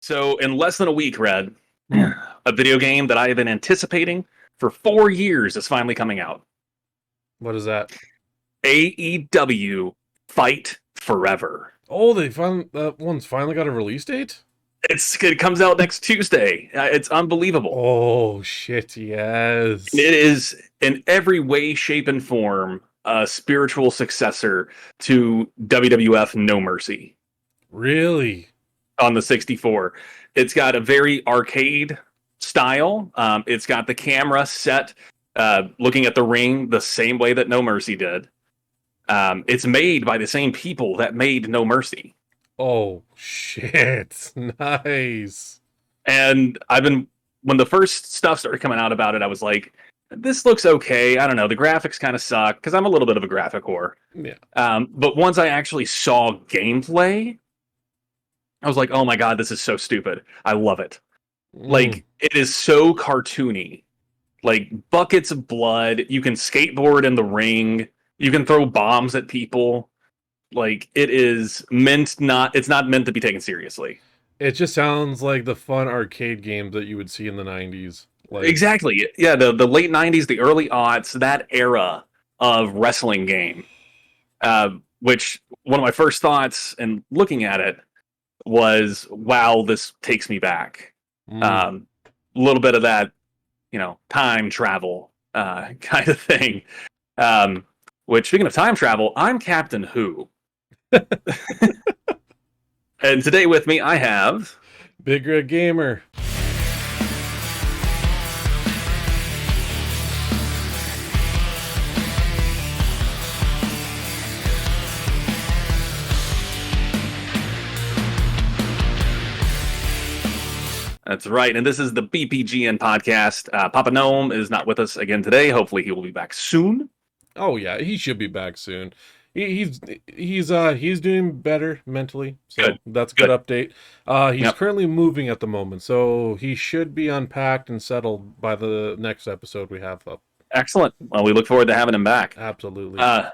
So in less than a week, Red, Hmm. a video game that I have been anticipating for 4 years is finally coming out. What is that? AEW Fight Forever. Oh, that one's finally got a release date? It comes out next Tuesday. It's unbelievable. Oh shit, yes. It is in every way, shape, and form a spiritual successor to WWF No Mercy Really? on the 64. It's got a very arcade style. It's got the camera set looking at the ring the same way that No Mercy did. It's made by the same people that made No Mercy. Oh shit. Nice. And when the first stuff started coming out about it, I was like, this looks okay. I don't know. The graphics kind of suck because I'm a little bit of a graphic whore. Yeah. But once I actually saw gameplay, I was like, oh my God, this is so stupid. I love it. Mm. Like, it is so cartoony. Like, buckets of blood. You can skateboard in the ring. You can throw bombs at people. Like, it's not meant to be taken seriously. It just sounds like the fun arcade game that you would see in the 90s. Like, Exactly. Yeah, the late 90s, the early aughts, that era of wrestling game. Which one of my first thoughts in looking at it was, wow, this takes me back. mm. A little bit of that, time travel kind of thing. Which, speaking of time travel, I'm Captain Who. And today with me, I have. Big Red Gamer. That's right. And this is the BPGN podcast. Papa Gnome is not with us again today. Hopefully, he will be back soon. Oh yeah, he should be back soon. He's doing better mentally, so Good. that's a good Good. update. He's Yep. currently moving at the moment, so he should be unpacked and settled by the next episode we have up. Excellent. Well, we look forward to having him back. Absolutely. Uh,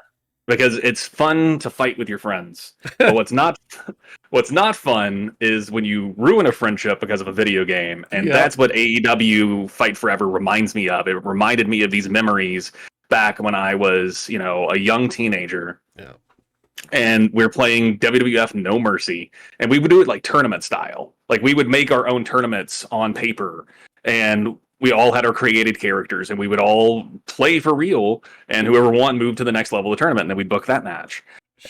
because it's fun to fight with your friends. But what's not fun is when you ruin a friendship because of a video game, and Yep. that's what AEW Fight Forever reminds me of. It reminded me of these memories back when I was, a young teenager. Yeah. And we're playing WWF No Mercy, and we would do it like tournament style. Like, we would make our own tournaments on paper, and we all had our created characters, and we would all play for real. And whoever won moved to the next level of the tournament, and then we'd book that match.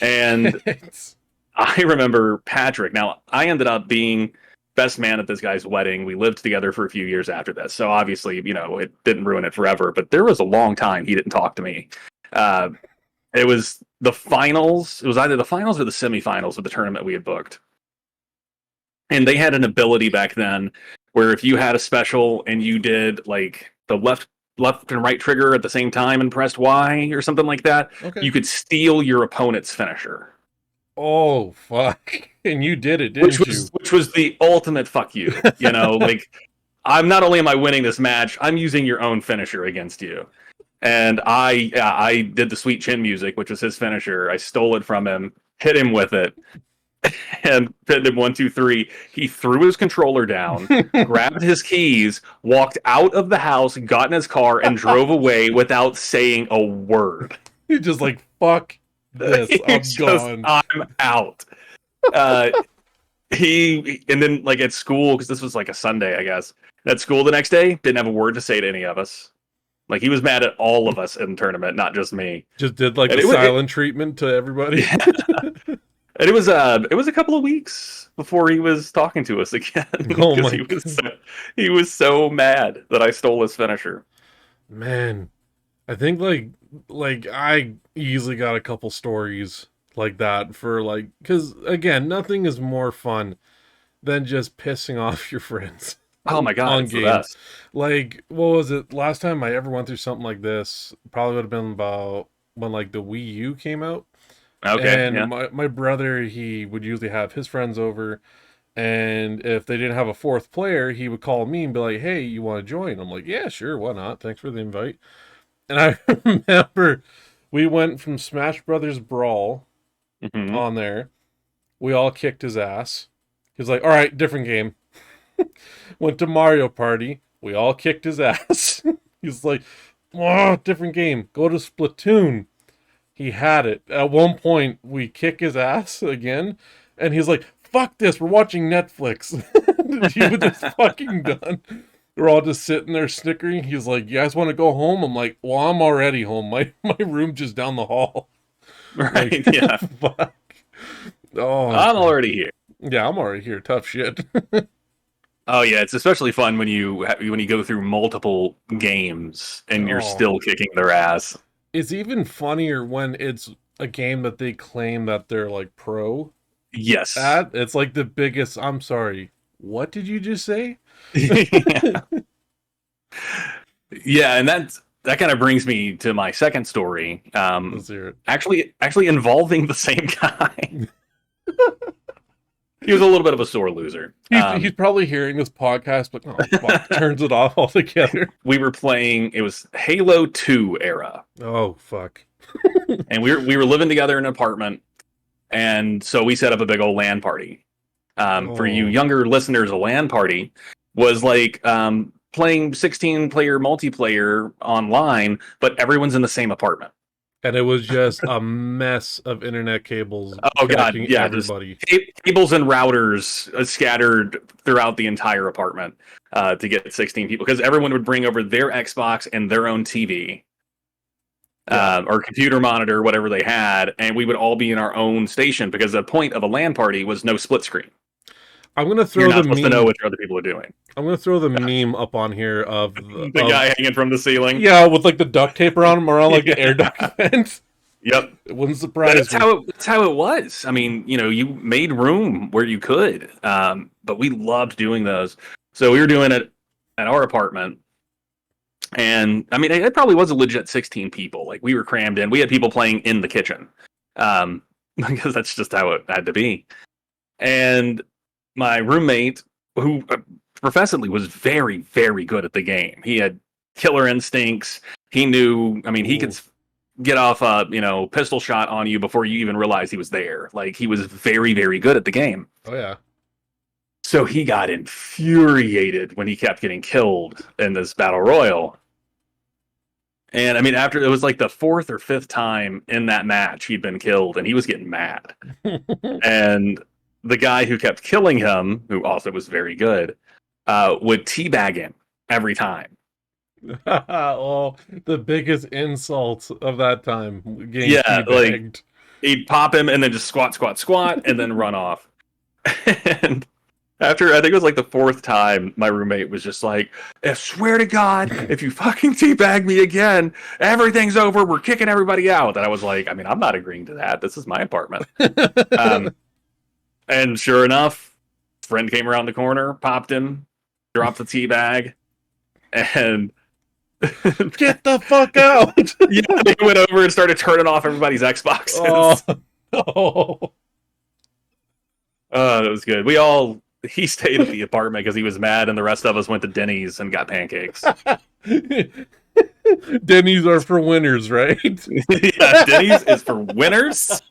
And Shit. I remember Patrick. Now, I ended up being best man at this guy's wedding. We lived together for a few years after this, so obviously, it didn't ruin it forever. But there was a long time he didn't talk to me. Uh, it was the finals. It was either the finals or the semifinals of the tournament we had booked. And they had an ability back then where if you had a special and you did like the left and right trigger at the same time and pressed Y or something like that, Okay. you could steal your opponent's finisher. Oh fuck! And you did it, Which didn't was which was the ultimate fuck you. you? Like, I'm not only am I winning this match, I'm using your own finisher against you. And I did the sweet chin music, which was his finisher. I stole it from him, hit him with it, and pinned him 1, 2, 3. He threw his controller down, grabbed his keys, walked out of the house, got in his car, and drove away without saying a word. You're just like fuck this. I'm gone. I'm out. Uh, and then like at school, because this was like a Sunday, I guess. At school the next day, didn't have a word to say to any of us. Like, he was mad at all of us in the tournament, not just me. Just did like And the silent treatment to everybody. And it was a couple of weeks before he was talking to us again. Oh Because my he was so mad that I stole his finisher. Man, I think like I easily got a couple stories like that for like, because again, nothing is more fun than just pissing off your friends Oh my God, on it's the games. best. Like, what was it? Last time I ever went through something like this probably would have been about when like the Wii U came out. Okay, And yeah. my brother, he would usually have his friends over, and if they didn't have a fourth player, he would call me and be like, "Hey, you want to join?" I'm like, "Yeah, sure, why not? Thanks for the invite." And I remember we went from Smash Brothers Brawl Hmm. on there. We all kicked his ass. He's like, "All right, different game." Went to Mario Party. We all kicked his ass. He's like, oh, different game. Go to Splatoon. He had it. At one point, we kick his ass again, and he's like, fuck this, we're watching Netflix. He was just fucking done. We're all just sitting there snickering. He's like, you guys want to go home? I'm like, well, I'm already home. My room's just down the hall. Right? Like, Yeah. fuck. Oh, I'm already here. yeah, I'm already here. Tough shit. Oh yeah, it's especially fun when you go through multiple games and you're Oh. still kicking their ass. It's even funnier when it's a game that they claim that they're like pro Yes. at. It's like the biggest. I'm sorry. What did you just say? Yeah. Yeah, and that kind of brings me to my second story. Let's hear it. Actually involving the same guy. He was a little bit of a sore loser. He's probably hearing this podcast, but oh, fuck, turns it off altogether. We were playing. It was Halo 2 era, Oh fuck. and we were living together in an apartment, and so we set up a big old LAN party. For you Oh. younger listeners, a LAN party was like playing 16-player multiplayer online, but everyone's in the same apartment. And it was just a mess of internet cables Oh god, connecting yeah, just everybody. cables and routers scattered throughout the entire apartment to get 16 people, because everyone would bring over their Xbox and their own TV. Or computer monitor, whatever they had, and we would all be in our own station, because the point of a LAN party was no split screen. I'm gonna throw You're not the supposed meme. to know what your other people are doing. I'm gonna throw the meme up on here of The guy hanging from the ceiling. yeah, with like the duct tape around him, around like the air duct vent. Yep. It wouldn't surprise me. That's how it was. I mean, you made room where you could, but we loved doing those. So we were doing it at our apartment, and I mean, it probably was a legit 16 people. Like, we were crammed in. We had people playing in the kitchen, because that's just how it had to be. And my roommate, who professedly was very, very good at the game, he had killer instincts. He knew. I mean, he could get off a pistol shot on you before you even realized he was there. Like, he was very, very good at the game. Oh yeah. So he got infuriated when he kept getting killed in this battle royal. And I mean, after it was like the fourth or fifth time in that match he'd been killed, and he was getting mad. And the guy who kept killing him, who also was very good, would teabag him every time. Oh, the biggest insult of that time. Getting Yeah, teabagged. He'd pop him and then just squat, and then run off. And after, I think it was like the fourth time, my roommate was just like, I swear to God, if you fucking teabag me again, everything's over. We're kicking everybody out. And I was like, I mean, I'm not agreeing to that. This is my apartment. And sure enough, friend came around the corner, popped him, dropped the teabag, and Get the fuck out! yeah, they went over and started turning off everybody's Xboxes. Oh. That was good. He stayed at the apartment because he was mad, and the rest of us went to Denny's and got pancakes. Denny's are for winners, right? Yeah, Denny's is for winners,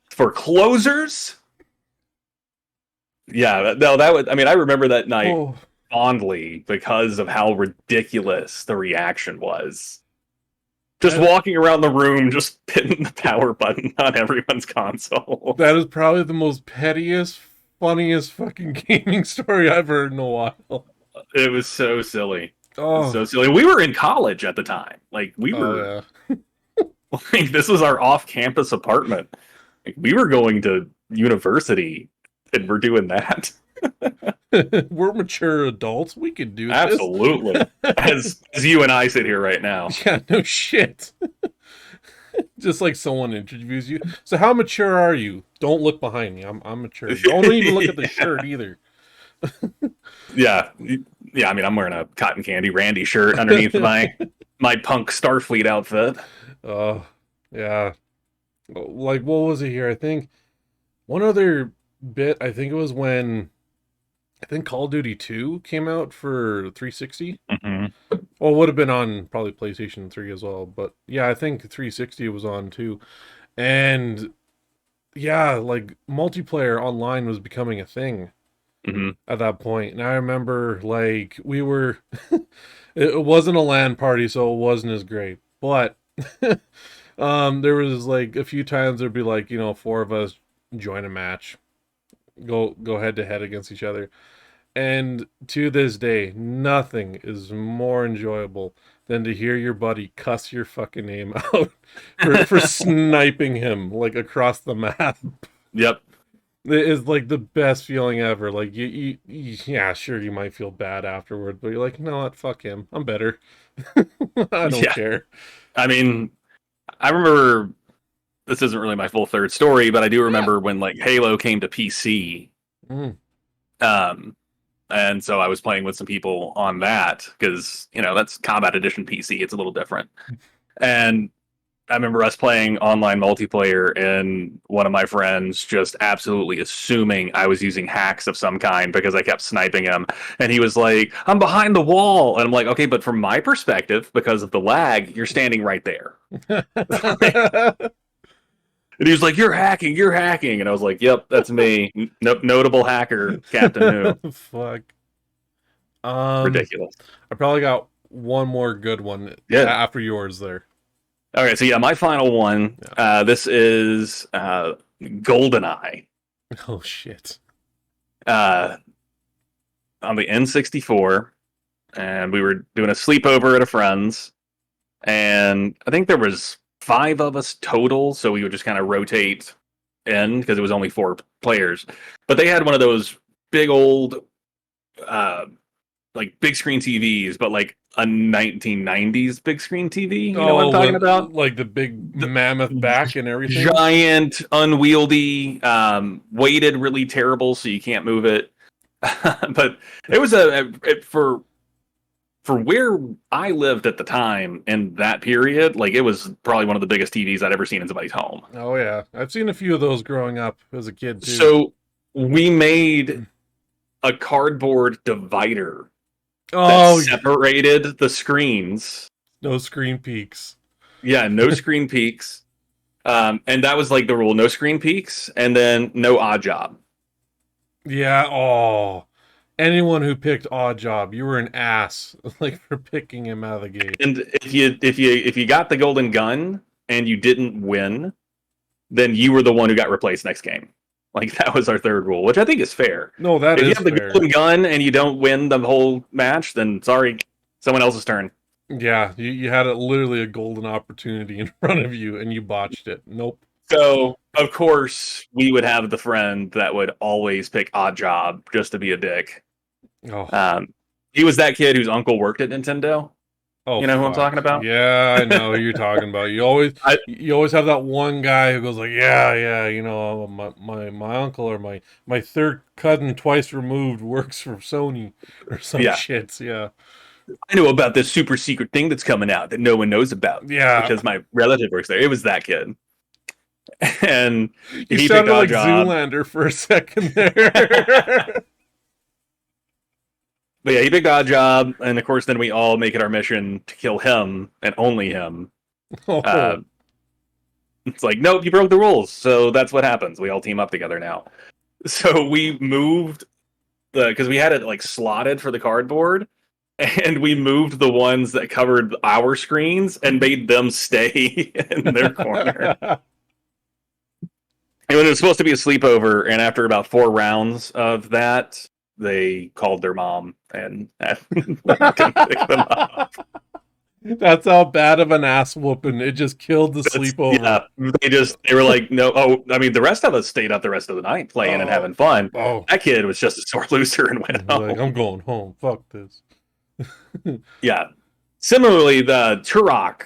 for closers. Yeah, no, I mean, I remember that night fondly because of how ridiculous the reaction was. Just walking around the room, just hitting the power button on everyone's console. That is probably the most pettiest, funniest fucking gaming story I've heard in a while. It was so silly. Oh, So silly. We were in college at the time. Like, we were. Like, this was our off-campus apartment. Like, we were going to university, and we're doing that. We're mature adults. We could do this. Absolutely. As you and I sit here right now. Yeah, no shit. Just like someone interviews you. So how mature are you? Don't look behind me. I'm mature. Don't even look at the shirt either. Yeah. Yeah, I mean, I'm wearing a cotton candy Randy shirt underneath my punk Starfleet outfit. Oh, yeah. Like, what was it here? I think one other bit, I think it was when Call of Duty 2 came out for 360. Mm-hmm. Well, it would have been on probably PlayStation 3 as well. But yeah, I think 360 was on too. And yeah, like multiplayer online was becoming a thing. at that point. And I remember like we were it wasn't a LAN party, so it wasn't as great. But there was like a few times there'd be like, you know, four of us join a match, go head to head against each other. And to this day, nothing is more enjoyable than to hear your buddy cuss your fucking name out for sniping him like across the map. Yep. It is like the best feeling ever. Like yeah, sure, you might feel bad afterward, but you're like, you know what, fuck him, I'm better. I don't Yeah. care. I mean, I remember this isn't really my full third story, but I do remember when like Halo came to PC. Mm. Um, and so I was playing with some people on that because, you know, that's Combat Edition PC. It's a little different. And I remember us playing online multiplayer and one of my friends just absolutely assuming I was using hacks of some kind because I kept sniping him. And he was like, I'm behind the wall. And I'm like, okay, but from my perspective, because of the lag, you're standing right there. And he was like, you're hacking, you're hacking. And I was like, yep, that's me. Notable hacker, Captain Who. Fuck. Ridiculous. I probably got one more good one Yeah. after yours there. Okay, so yeah, my final one. This is GoldenEye. Oh shit. On the N64, and we were doing a sleepover at a friend's, and I think there was 5 of us total, so we would just kind of rotate in because it was only 4 players. But they had one of those big old, like big screen TVs, but like a 1990s big screen TV. You know what I'm talking about? Like the big mammoth back and everything. Giant, unwieldy, weighted really terrible, so you can't move it. But it was for where I lived at the time in that period, like it was probably one of the biggest TVs I'd ever seen in somebody's home. Oh yeah, I've seen a few of those growing up as a kid too. So we made a cardboard divider that separated the screens. No screen peaks. Yeah, no screen peaks. And that was like the rule: no screen peaks, and then no odd job. Yeah. Oh, anyone who picked odd job, you were an ass. Like for picking him out of the gate. And if you got the golden gun and you didn't win, then you were the one who got replaced next game. Like that was our third rule, which I think is fair. No, that if is you have the fair. golden gun and you don't win the whole match, then sorry, someone else's turn. Yeah, you had literally a golden opportunity in front of you and you botched it. Nope. So of course we would have the friend that would always pick odd job just to be a dick. Oh. He was that kid whose uncle worked at Nintendo. Oh, you know who I'm talking about? Yeah, I know who you're talking about. You always have that one guy who goes like, yeah, you know, my uncle or my third cousin twice removed works for Sony or some shit. Yeah. I know about this super secret thing that's coming out that no one knows about. Yeah. Because my relative works there. It was that kid. And he sounded like Zoolander for a second there. But yeah, he picked odd job, and of course, then we all make it our mission to kill him and only him. Oh. It's like, nope, you broke the rules, so that's what happens. We all team up together now. So we moved because we had it like slotted for the cardboard, and we moved the ones that covered our screens and made them stay in their corner. And when it was supposed to be a sleepover, and after about 4 rounds of that, they called their mom and couldn't pick them up. That's how bad of an ass whooping. It just killed the sleepover. Yeah, they were like, no. Oh, I mean, the rest of us stayed up the rest of the night playing and having fun. Oh. That kid was just a sore loser and went home. Like, I'm going home. Fuck this. Yeah. Similarly, the Turok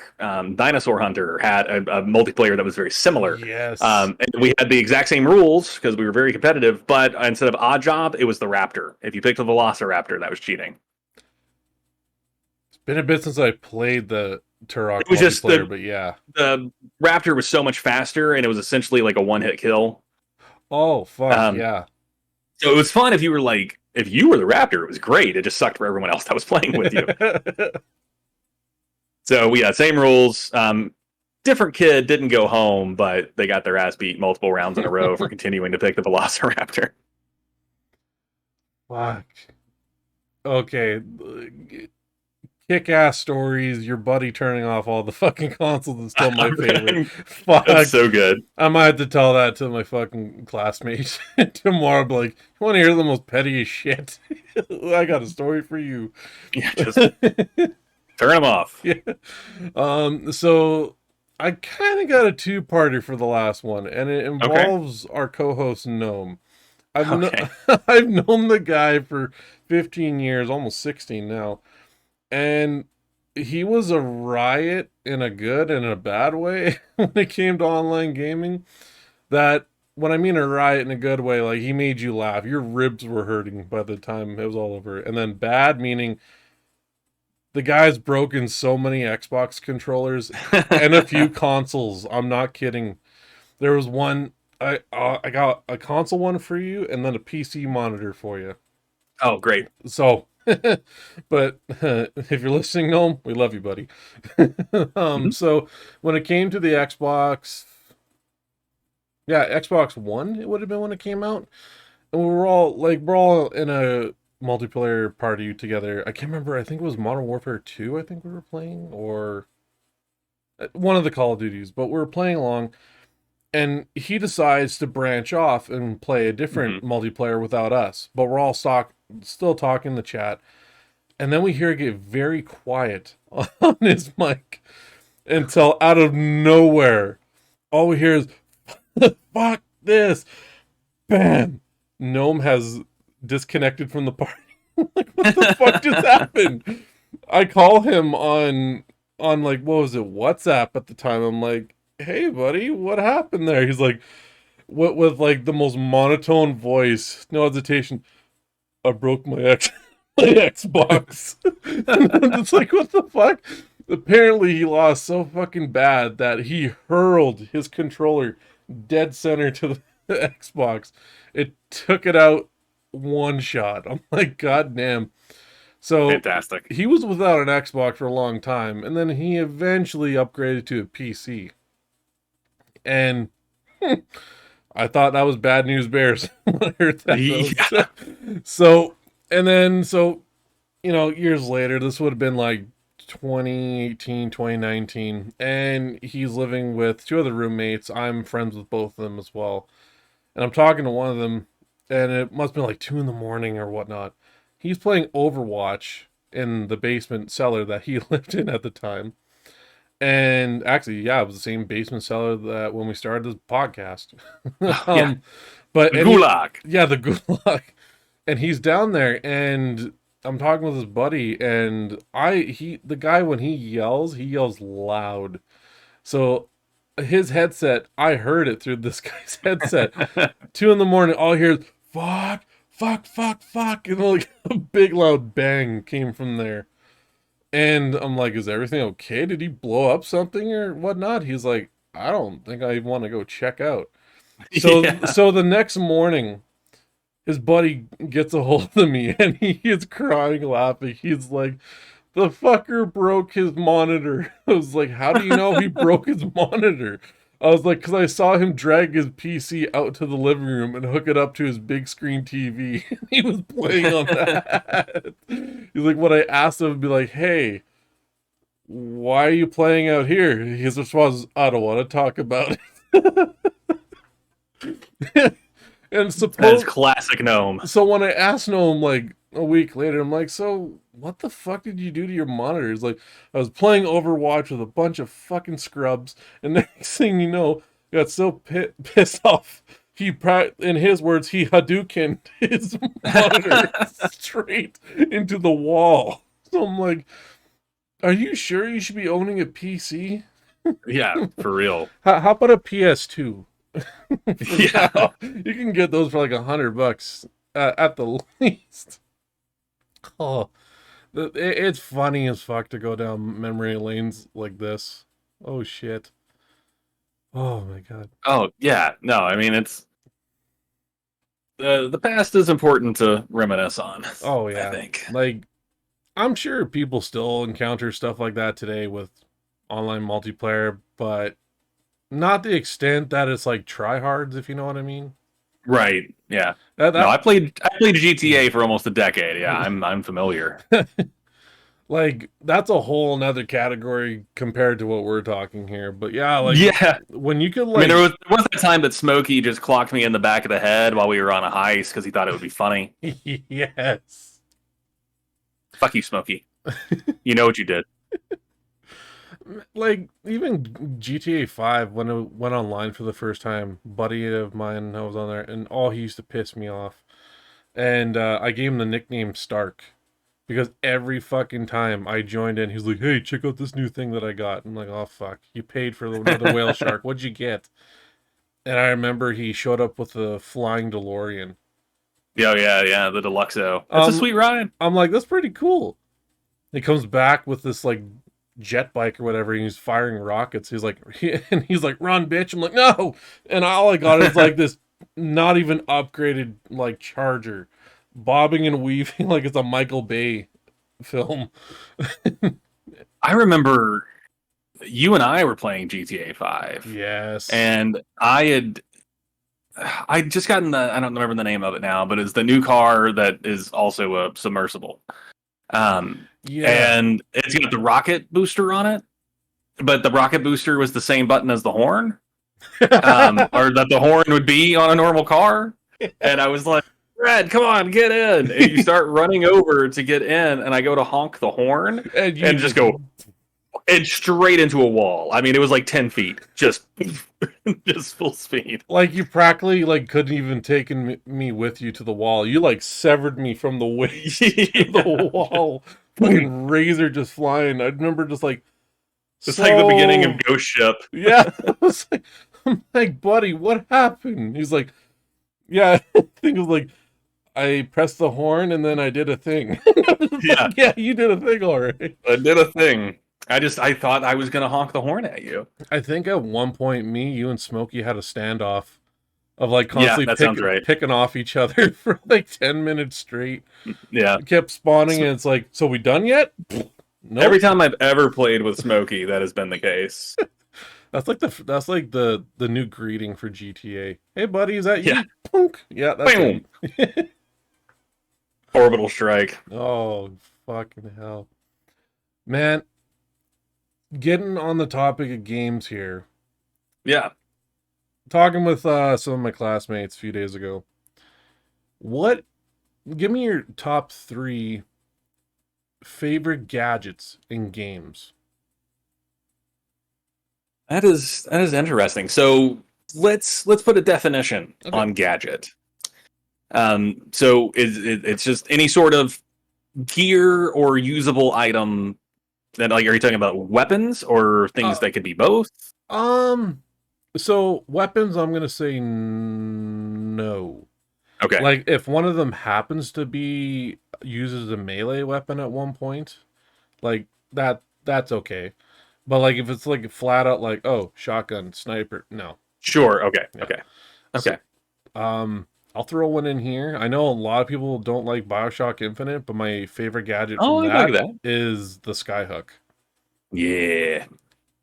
Dinosaur Hunter had a multiplayer that was very similar. Yes. And we had the exact same rules because we were very competitive, but instead of odd job, it was the Raptor. If you picked the Velociraptor, that was cheating. It's been a bit since I played the Turok multiplayer, but yeah. The Raptor was so much faster, and it was essentially like a one-hit kill. Oh, fuck, yeah. So it was fun if you were the Raptor, it was great. It just sucked for everyone else that was playing with you. So same rules. Different kid didn't go home, but they got their ass beat multiple rounds in a row for continuing to pick the Velociraptor. Fuck. Okay. Kick-ass stories, your buddy turning off all the fucking consoles is still my favorite. Fuck. That's so good. I might have to tell that to my fucking classmates tomorrow. Be like, you want to hear the most pettiest shit? I got a story for you. Yeah, just turn them off. Yeah. So I kind of got a two-parter for the last one, and it involves our co-host Gnome. Okay. I've known the guy for 15 years, almost 16 now, and he was a riot in a good and a bad way when it came to online gaming. That when I mean a riot in a good way, like he made you laugh, your ribs were hurting by the time it was all over. And then bad meaning the guy's broken so many Xbox controllers and a few consoles. I'm not kidding. There was one I got a console one for you and then a PC monitor for you. Oh, great. So, but if you're listening, Gnome, we love you, buddy. So when it came to the Xbox, yeah, Xbox One, it would have been when it came out, and we're all in a multiplayer party together. I can't remember. I think it was Modern Warfare 2. I think we were playing, or one of the Call of Duties, but we were playing along. And he decides to branch off and play a different multiplayer without us. But we're all still talking in the chat. And then we hear it get very quiet on his mic until out of nowhere, all we hear is, fuck this. Bam. Gnome has disconnected from the party. Like, what the fuck just happened? I call him on like, what was it, WhatsApp at the time. I'm like, hey buddy, what happened there? He's like, what, with like the most monotone voice, no hesitation, I broke my my Xbox. And I'm just like, what the fuck? Apparently he lost so fucking bad that he hurled his controller dead center to the Xbox. It took it out one shot. I'm like, god damn. So Fantastic. he was without an Xbox for a long time, and then he eventually upgraded to a PC. And I thought that was bad news bears when I heard that. Yeah. So, years later, this would have been like 2018, 2019, and he's living with two other roommates. I'm friends with both of them as well. And I'm talking to one of them, and it must have been like 2 a.m. or whatnot. He's playing Overwatch in the basement cellar that he lived in at the time. And actually, yeah, it was the same basement cellar that when we started this podcast. Yeah. But The gulag. the gulag. And he's down there, and I'm talking with his buddy, and the guy, when he yells loud. So his headset, I heard it through this guy's headset. 2 a.m, all I hear is fuck, fuck, fuck, fuck, and like a big loud bang came from there. And I'm like, is everything okay? Did he blow up something or whatnot? He's like, I don't think I want to go check out. So, Yeah. so the next morning, his buddy gets a hold of me and he is crying, laughing. He's like, the fucker broke his monitor. I was like, how do you know he broke his monitor? I was like, because I saw him drag his PC out to the living room and hook it up to his big screen TV. He was playing on that. He's like, when I asked him, I'd be like, hey, why are you playing out here? His response is, I don't want to talk about it. And That's classic Gnome. So when I asked Gnome like a week later, I'm like, so what the fuck did you do to your monitor? He's like, I was playing Overwatch with a bunch of fucking scrubs, and next thing you know, I got so pissed off. In his words, he Hadoukened his monitor straight into the wall. So I'm like, are you sure you should be owning a PC? Yeah, for real. How about a PS2? Yeah. You can get those for like $100 at the least. Oh, it's funny as fuck to go down memory lanes like this. Oh shit. Oh my god. Oh, yeah. No, I mean, it's the past is important to reminisce on. Oh yeah. I think. Like, I'm sure people still encounter stuff like that today with online multiplayer, but not the extent that it's like tryhards, if you know what I mean. Right. Yeah. That, No, that I played GTA for almost a decade. Yeah, I'm familiar. like that's a whole nother category compared to what we're talking here. But yeah, like Yeah. when you could I mean, there like was that time that Smokey just clocked me in the back of the head while we were on a heist because he thought it would be funny. yes. Fuck you, Smokey. You know what you did. Like even GTA 5 when it went online for the first time, buddy of mine I was on there and he used to piss me off. And I gave him the nickname Stark because every fucking time I joined in, he's like, "Hey, check out this new thing that I got." I'm like, "Oh fuck, you paid for another whale shark. What'd you get?" And I remember he showed up with a flying DeLorean. Yeah, yeah, yeah. The Deluxo. It's a Um, sweet ride. I'm like, "That's pretty cool." He comes back with this like jet bike or whatever, and he's firing rockets. He's like, and he's like, "Run, bitch!" I'm like, "No!" And all I got is like this not even upgraded like Charger, bobbing and weaving like it's a Michael Bay film. I remember you and I were playing GTA 5, Yes. and I just gotten I don't remember the name of it now, but it's the new car that is also a submersible. Yeah. And it's got the rocket booster on it, but the rocket booster was the same button as the horn, or that the horn would be on a normal car. And I was like, Red, come on, get in. And you start running over to get in, and I go to honk the horn And you and just go and straight into a wall. I mean, it was like 10 feet, just just full speed. like you practically like couldn't even taken me with you to the wall. You like severed me from the waist to the wall. Fucking razor just flying. I remember just like It's like the beginning of so Ghost Ship. yeah. I'm like, buddy, what happened? He's like, yeah. I think it was like I pressed the horn and then I did a thing. Yeah, Like, yeah, you did a thing, all right. I did a thing. I thought I was gonna honk the horn at you. I think at one point, me, you, and Smokey had a standoff of like Yeah, constantly that sounds right. picking off each other for like 10 minutes straight. Yeah. It kept spawning, and it's like, so we done yet? Nope. Every time I've ever played with Smokey, that has been the case. That's like the new greeting for GTA. Hey, buddy, is that you? Yeah. Punk. Yeah, that's Boom. it. Orbital strike. Oh, fucking hell. Man, getting on the topic of games here. Yeah. Talking with some of my classmates a few days ago. Give me your top 3 favorite gadgets in games. That is interesting. So let's put a definition Okay. on gadget. So it's just any sort of gear or usable item that, like, are you talking about weapons or things that could be both? So weapons, I'm gonna say no. Okay. Like if one of them happens to be uses a melee weapon at one point, like that's okay. But like if it's like flat out like, oh, shotgun, sniper, no. Sure. Okay. Yeah. Okay. So, Okay. I'll throw one in here. I know a lot of people don't like BioShock Infinite, but my favorite gadget Oh, from I like that that. is the Skyhook. Yeah.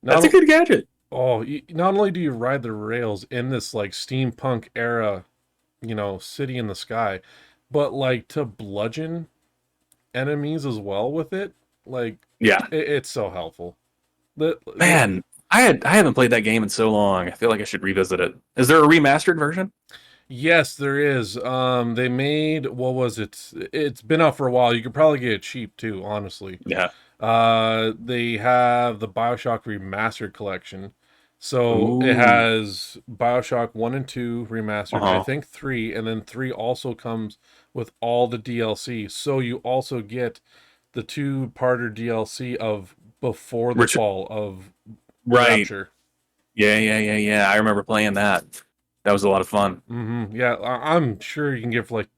Not That's a good gadget. not only do you ride the rails in this like steampunk era, city in the sky, but like to bludgeon enemies as well with it, like Yeah. it's so helpful. Man, I haven't played that game in so long. I feel like I should revisit it. Is there a remastered version? Yes, there is. They made what was it? It's been out for a while. You could probably get it cheap too, honestly. Yeah. They have the BioShock Remastered collection. So it Ooh. has BioShock 1 and 2 remastered, I Uh-huh. think 3, and then 3 also comes with all the DLC. So you also get the 2-parter DLC of Before the Fall of Right. Rapture. Yeah. I remember playing that. That was a lot of fun. Mm-hmm. Yeah, I'm sure you can get for like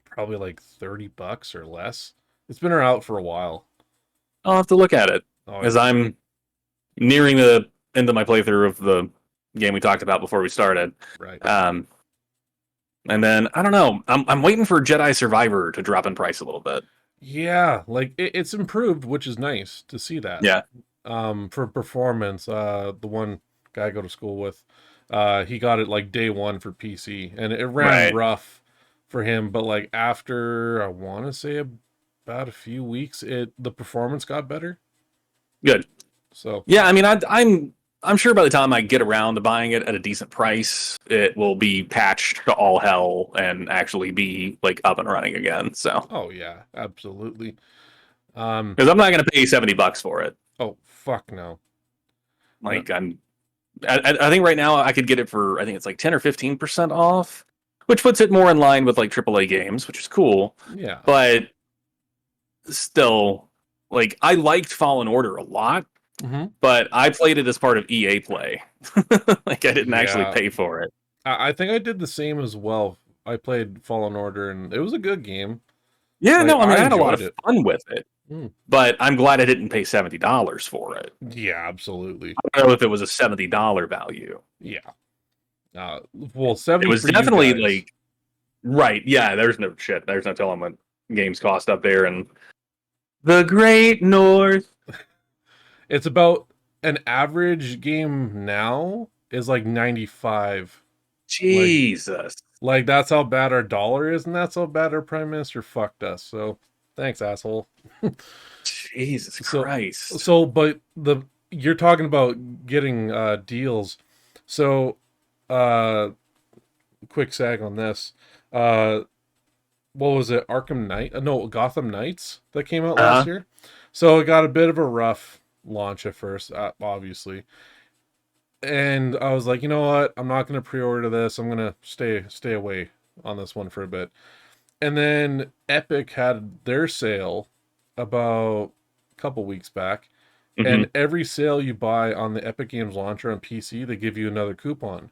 probably like $30 or less. It's been out for a while. I'll have to look at it Oh, as I'm nearing the end of my playthrough of the game we talked about before we started. right. And then I don't know. I'm waiting for Jedi Survivor to drop in price a little bit. Yeah, like it's improved, which is nice to see that. Yeah. For performance, the one guy I go to school with He got it like day one for PC, and it ran Right. rough for him. But like after I want to say about a few weeks, the performance got better. Good. So Yeah, I mean, I'm sure by the time I get around to buying it at a decent price, it will be patched to all hell and actually be like up and running again. So, oh yeah, absolutely. because I'm not going to pay $70 for it. Oh fuck no. No. Like I think right now I could get it for I think it's like 10 or 15% off, which puts it more in line with like AAA games, which is cool. Yeah. But still, like I liked Fallen Order a lot, but I played it as part of EA Play. Like I didn't actually Yeah. pay for it. I think I did the same as well. I played Fallen Order, and it was a good game. Yeah, Like no, I mean I I had a lot of enjoyed it. fun with it, Mm. but I'm glad I didn't pay $70 for it. Yeah, absolutely. I don't know if it was a $70 value. Yeah. Well, 70 It was for you definitely guys. like right, yeah, there's no shit. There's no telling what games cost up there and the Great North. It's about an average game now is like 95. Jesus. Like that's how bad our dollar is, and that's how bad our prime minister fucked us. So thanks, asshole. Jesus So Christ. but you're talking about getting deals. So quick sag on this. What was it? Arkham Knight? No, Gotham Knights that came out last year. So it got a bit of a rough launch at first, obviously. And I was like, you know what? I'm not going to pre-order this. I'm going to stay away on this one for a bit. And then Epic had their sale about a couple weeks back. And every sale you buy on the Epic Games launcher on PC, they give you another coupon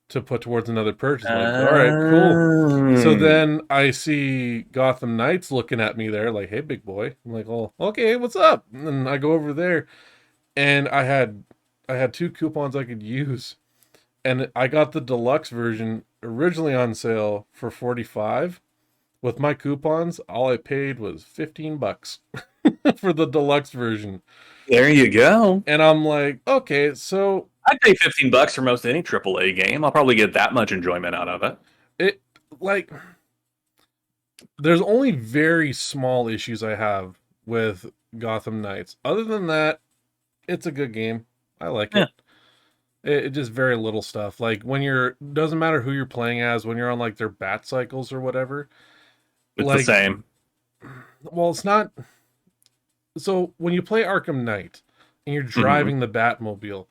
to put towards another purchase. I'm like, all right, cool. So then I see Gotham Knights looking at me there, like, hey, big boy. I'm like, oh, okay, what's up? And then I go over there, and I had two coupons I could use, and I got the deluxe version originally on sale for 45. With my coupons, all I paid was $15 for the deluxe version. There you go. And I'm like, okay, so I'd pay $15 for most any AAA game. I'll probably get that much enjoyment out of it. it like there's only very small issues I have with Gotham Knights. Other than that, it's a good game. I like it. It just very little stuff. Like when doesn't matter who you're playing as, when you're on like their bat cycles or whatever. It's like, the same. Well, it's not. So when you play Arkham Knight and you're driving the Batmobile,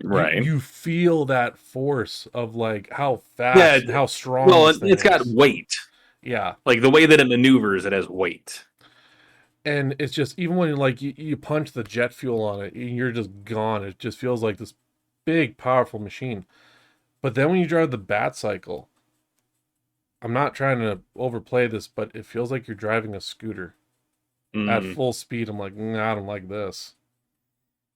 right? You feel that force of like how fast and how strong. Well, it's got weight. Yeah, like the way that it maneuvers, it has weight. And it's just even when like you punch the jet fuel on it, and you're just gone. It just feels like this big, powerful machine. But then when you drive the bat cycle, I'm not trying to overplay this, but it feels like you're driving a scooter at full speed. I'm like, nah, I don't like this.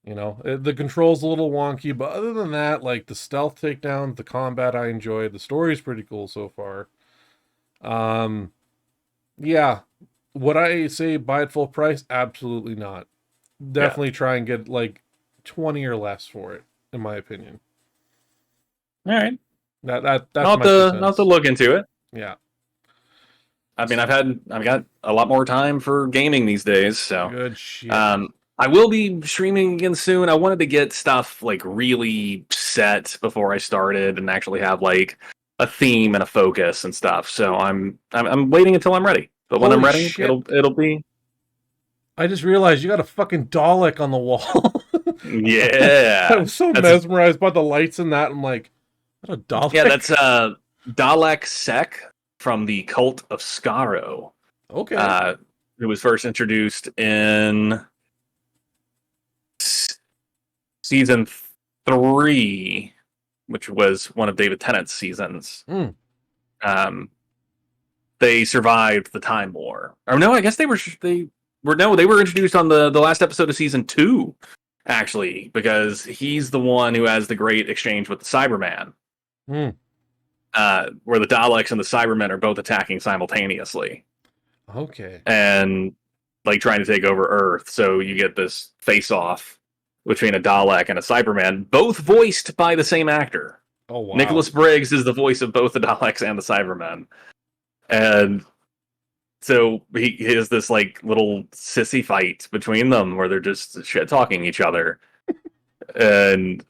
You know, the control's a little wonky, but other than that, like the stealth takedown, the combat I enjoyed, the story's pretty cool so far. Yeah, would I say buy it full price? Absolutely not. Definitely try and get like 20 or less for it, in my opinion. All right, that's I'll have to look into it. Yeah. I mean, I've got a lot more time for gaming these days, so good shit. I will be streaming again soon. I wanted to get stuff like really set before I started and actually have like a theme and a focus and stuff. So I'm waiting until I'm ready. But when I'm ready, it'll be. I just realized you got a fucking Dalek on the wall. Yeah, I was so mesmerized by the lights in that. I'm like, what a Dalek? Yeah, that's Dalek Sec from the Cult of Skaro. Okay. It was first introduced in season 3, which was one of David Tennant's seasons. They survived the Time War. Or no, I guess they were introduced on the last episode of season 2, actually, because he's the one who has the great exchange with the Cyberman. Where the Daleks and the Cybermen are both attacking simultaneously. Okay. And like trying to take over Earth. So you get this face-off between a Dalek and a Cyberman, both voiced by the same actor. Oh wow. Nicholas Briggs is the voice of both the Daleks and the Cybermen, and so he has this like little sissy fight between them where they're just shit talking each other, and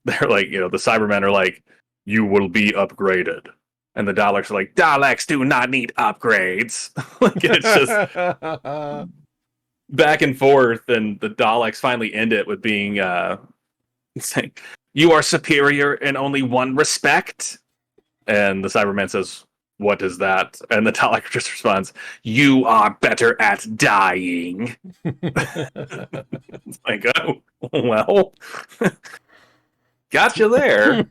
they're like, the Cybermen are like, "You will be upgraded," and the Daleks are like, "Daleks do not need upgrades." Like it's just back and forth, and the Daleks finally end it with being saying, "You are superior in only one respect," and the Cyberman says, "What is that?" And the Dalek just responds, "You are better at dying." It's like, oh, well, gotcha there.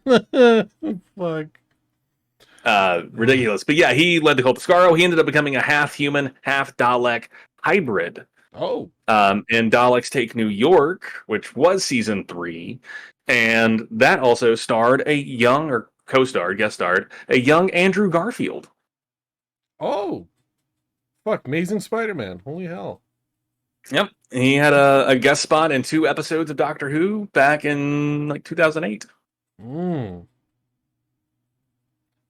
Fuck. Ridiculous. But yeah, he led the cult of Skaro. He ended up becoming a half human, half Dalek hybrid. Oh. In Daleks Take New York, which was season 3. And that also starred a young, or co-starred, guest starred, a young Andrew Garfield. Oh. Fuck, Amazing Spider-Man. Holy hell. Yep. He had a guest spot in 2 episodes of Doctor Who back in like 2008.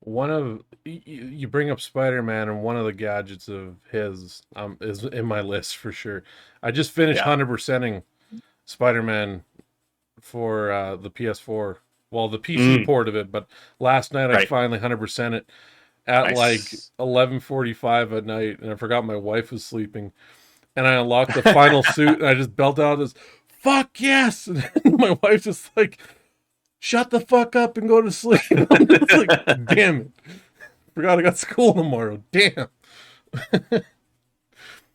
One of you bring up Spider-Man, and one of the gadgets of his is in my list for sure. I just finished 100%ing Spider-Man for the PS4. Well, the PC port of it, but last night I finally 100% it at like 11:45 at night, and I forgot my wife was sleeping, and I unlocked the final suit, and I just belt out this "fuck yes!" And my wife's just like, "Shut the fuck up and go to sleep." I'm just like, damn it. Forgot I got school tomorrow. Damn.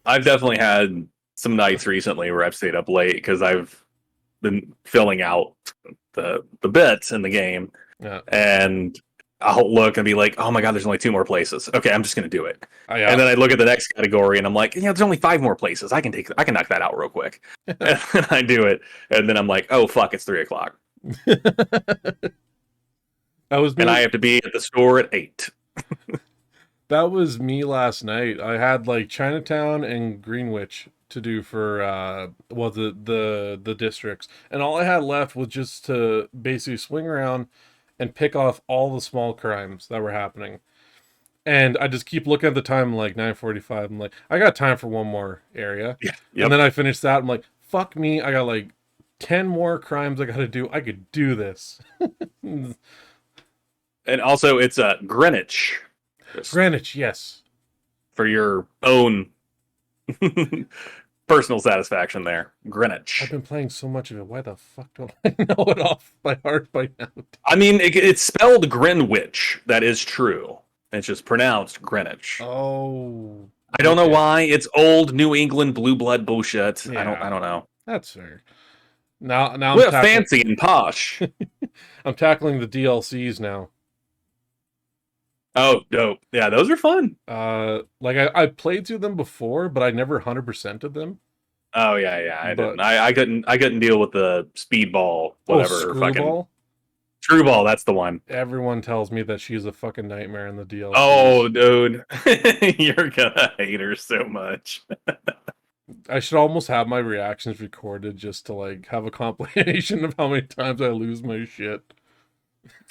I've definitely had some nights recently where I've stayed up late because I've been filling out the bits in the game. Yeah. And I'll look and be like, "Oh my god, there's only 2 more places. Okay, I'm just gonna do it." Yeah. And then I look at the next category and I'm like, there's only 5 more places. I can knock that out real quick. And then I do it, and then I'm like, "Oh fuck, it's 3:00." And I have to be at the store at 8. That was me last night. I had like Chinatown and Greenwich to do for the districts, and all I had left was just to basically swing around and pick off all the small crimes that were happening. And I just keep looking at the time, like 9:45. I'm like, I got time for one more area. Yeah. Yep. And then I finished that. I'm like, fuck me. I got like 10 more crimes I got to do. I could do this. And also, it's Greenwich. Greenwich, yes. For your own personal satisfaction there. Greenwich. I've been playing so much of it. Why the fuck don't I know it off by heart by now? I mean, it's spelled Greenwich. That is true. It's just pronounced Greenwich. Oh. I don't know why. It's old New England blue blood bullshit. Yeah. I don't know. That's fair. Now we're fancy and posh. I'm tackling the DLCs now. Oh, dope. Yeah, those are fun. Like I played through them before, but I never 100%ed them. Oh yeah. I didn't. I couldn't deal with the speedball, whatever. Screwball? Screwball, that's the one. Everyone tells me that she's a fucking nightmare in the DLC. Oh, dude. You're gonna hate her so much. I should almost have my reactions recorded just to like have a compilation of how many times I lose my shit.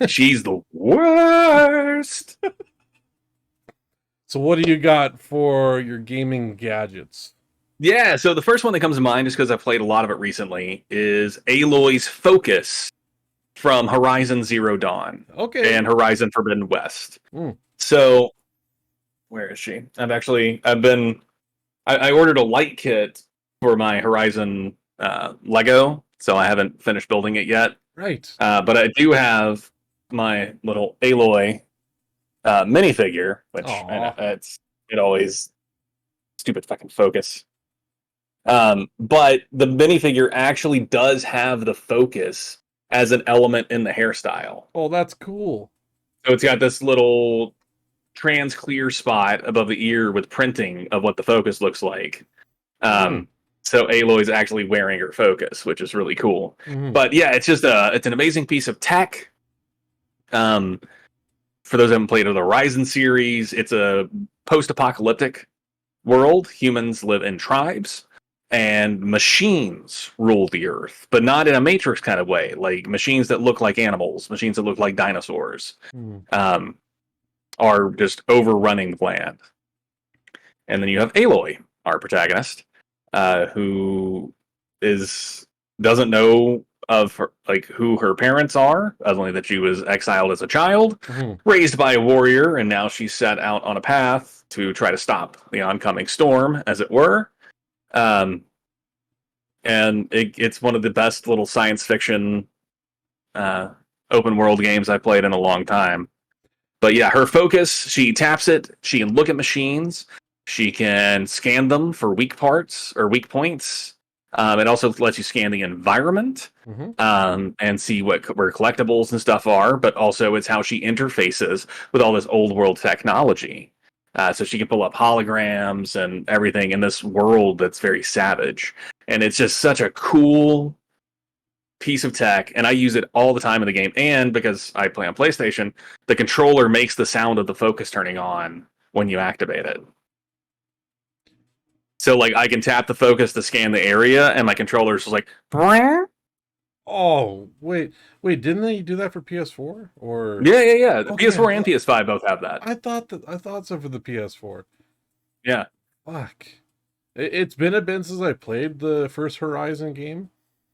She's the worst. So what do you got for your gaming gadgets? Yeah, so the first one that comes to mind, just because I've played a lot of it recently, is Aloy's Focus from Horizon Zero Dawn. Okay. And Horizon Forbidden West. So, where is she? I ordered a light kit for my Horizon Lego, so I haven't finished building it yet. Right. But I do have my little Aloy minifigure, which it always stupid fucking focus. But the minifigure actually does have the focus as an element in the hairstyle. Oh, that's cool. So it's got this little trans clear spot above the ear with printing of what the focus looks like. So Aloy's actually wearing her focus, which is really cool. But yeah, it's just it's an amazing piece of tech. For those who haven't played the Horizon series, it's a post-apocalyptic world. Humans live in tribes, and machines rule the earth, but not in a Matrix kind of way, like machines that look like animals, machines that look like dinosaurs, are just overrunning the land. And then you have Aloy, our protagonist, who doesn't know of her, like who her parents are, only that she was exiled as a child, raised by a warrior, and now she's set out on a path to try to stop the oncoming storm, as it were. And it's one of the best little science fiction open world games I've played in a long time. But yeah, her focus, she taps it, she can look at machines, she can scan them for weak parts or weak points. It also lets you scan the environment and see where collectibles and stuff are, but also it's how she interfaces with all this old world technology. So she can pull up holograms and everything in this world that's very savage. And it's just such a cool piece of tech, and I use it all the time in the game. And because I play on PlayStation, the controller makes the sound of the focus turning on when you activate it. So, like, I can tap the focus to scan the area, and my controller's just like, Brr? Oh, wait, didn't they do that for PS4? Or Yeah. The Okay, PS4 and PS5 both have that. I thought so for the PS4. Yeah. Fuck. It's been a bit since I played the first Horizon game.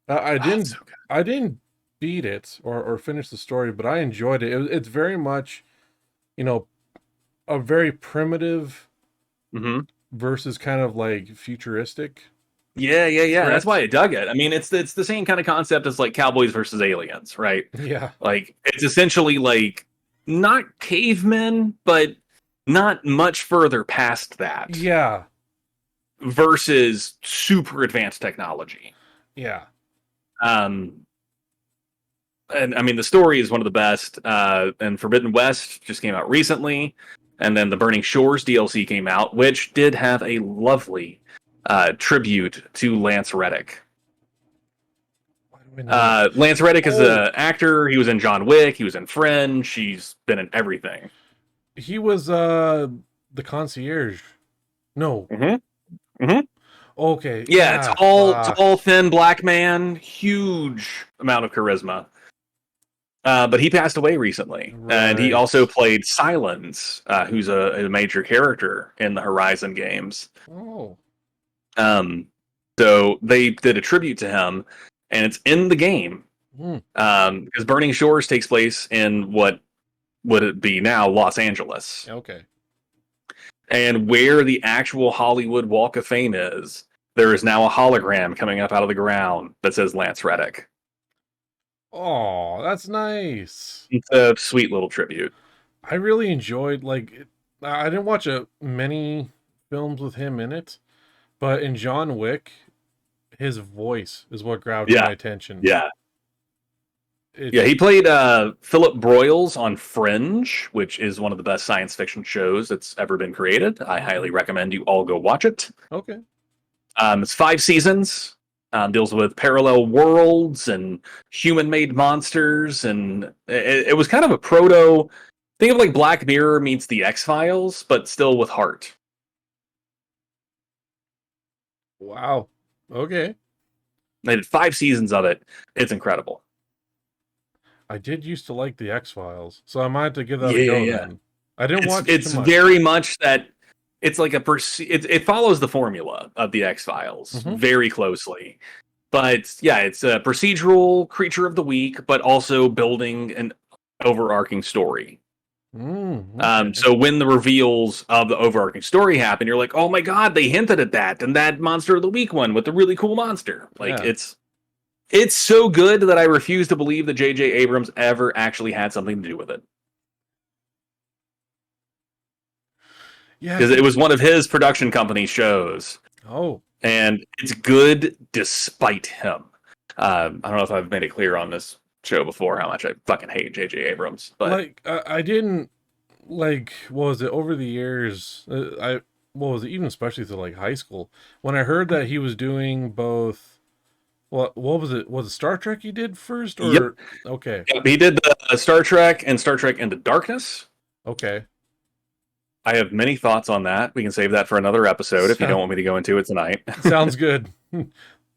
I didn't So good. I didn't beat it or finish the story, but I enjoyed it. It's very much, a very primitive versus kind of like futuristic. Yeah. Threat. That's why I dug it. I mean, it's the same kind of concept as like Cowboys versus Aliens, right? Yeah. Like, it's essentially like not cavemen, but not much further past that. Yeah. Versus super advanced technology. Yeah. And I mean, the story is one of the best. And Forbidden West just came out recently, and then the Burning Shores DLC came out, which did have a lovely tribute to Lance Reddick. Lance Reddick is an actor. He was in John Wick. He was in Fringe. He's been in everything. He was the concierge. No. Okay. Yeah, tall, thin black man, huge amount of charisma. But he passed away recently, and he also played Silence, who's a major character in the Horizon games. Oh. So they did a tribute to him, and it's in the game. Because Burning Shores takes place in what would it be now, Los Angeles. Okay. And where the actual Hollywood Walk of Fame is, there is now a hologram coming up out of the ground that says Lance Reddick. Oh, that's nice. It's a sweet little tribute. I really enjoyed, I didn't watch many films with him in it, but in John Wick, his voice is what grabbed my attention. Yeah. He played Philip Broyles on Fringe, which is one of the best science fiction shows that's ever been created. I highly recommend you all go watch it. Okay. It's 5 seasons. Deals with parallel worlds and human-made monsters, and it was kind of a proto. Think of like Black Mirror meets the X-Files, but still with heart. Wow. Okay. They did 5 seasons of it. It's incredible. I did used to like the X-Files, so I might have to give that a go then. I didn't watch It's too much. very much that it's like it follows the formula of the X-Files very closely. But yeah, it's a procedural creature of the week, but also building an overarching story. Okay. So when the reveals of the overarching story happen, you're like, oh my god, they hinted at that, and that monster of the week one with the really cool monster. Like, it's so good that I refuse to believe that J.J. Abrams ever actually had something to do with it. Yeah, because it was one of his production company shows. Oh, and it's good despite him. I don't know if I've made it clear on this show before how much I fucking hate J.J. Abrams, but I didn't what was it over the years? What was it, even especially to like high school, when I heard that he was doing both. What was it? Was it Star Trek he did first? Or Yep. Okay. Yep, he did the Star Trek and Star Trek Into Darkness. Okay. I have many thoughts on that. We can save that for another episode if you don't want me to go into it tonight. Sounds good.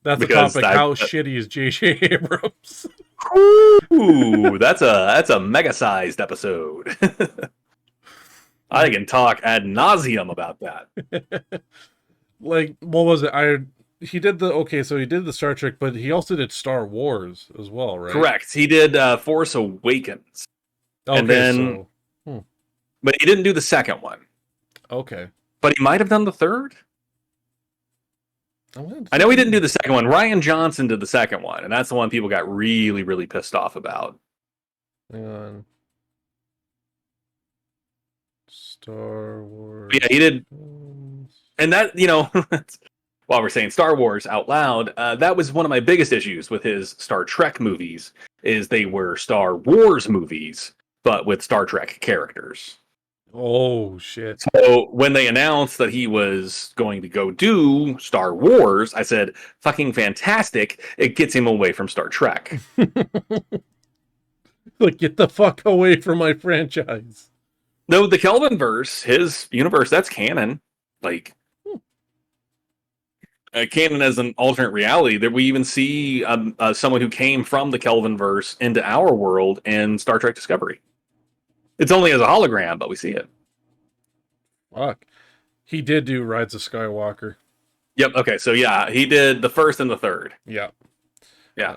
That's a because topic. How shitty is J.J. Abrams? Ooh, that's a mega-sized episode. I can talk ad nauseum about that. Like, what was it? He did so he did the Star Trek, but he also did Star Wars as well, right? Correct. He did Force Awakens. Okay, And then, but he didn't do the second one. Okay. But he might have done the third. I know he didn't do the second one. Rian Johnson did the second one, and that's the one people got really, really pissed off about. Hang on. Star Wars. But yeah, he did. And that, while we're saying Star Wars out loud, that was one of my biggest issues with his Star Trek movies, is they were Star Wars movies, but with Star Trek characters. Oh, shit. So when they announced that he was going to go do Star Wars, I said, fucking fantastic. It gets him away from Star Trek. Like, get the fuck away from my franchise. No, the Kelvinverse, his universe, that's canon. Like, canon as an alternate reality. That we even see someone who came from the Kelvinverse into our world in Star Trek Discovery. It's only as a hologram, but we see it. Fuck. He did do Rise of Skywalker. Yep. Okay. So yeah, he did the first and the third. Yeah. Yeah.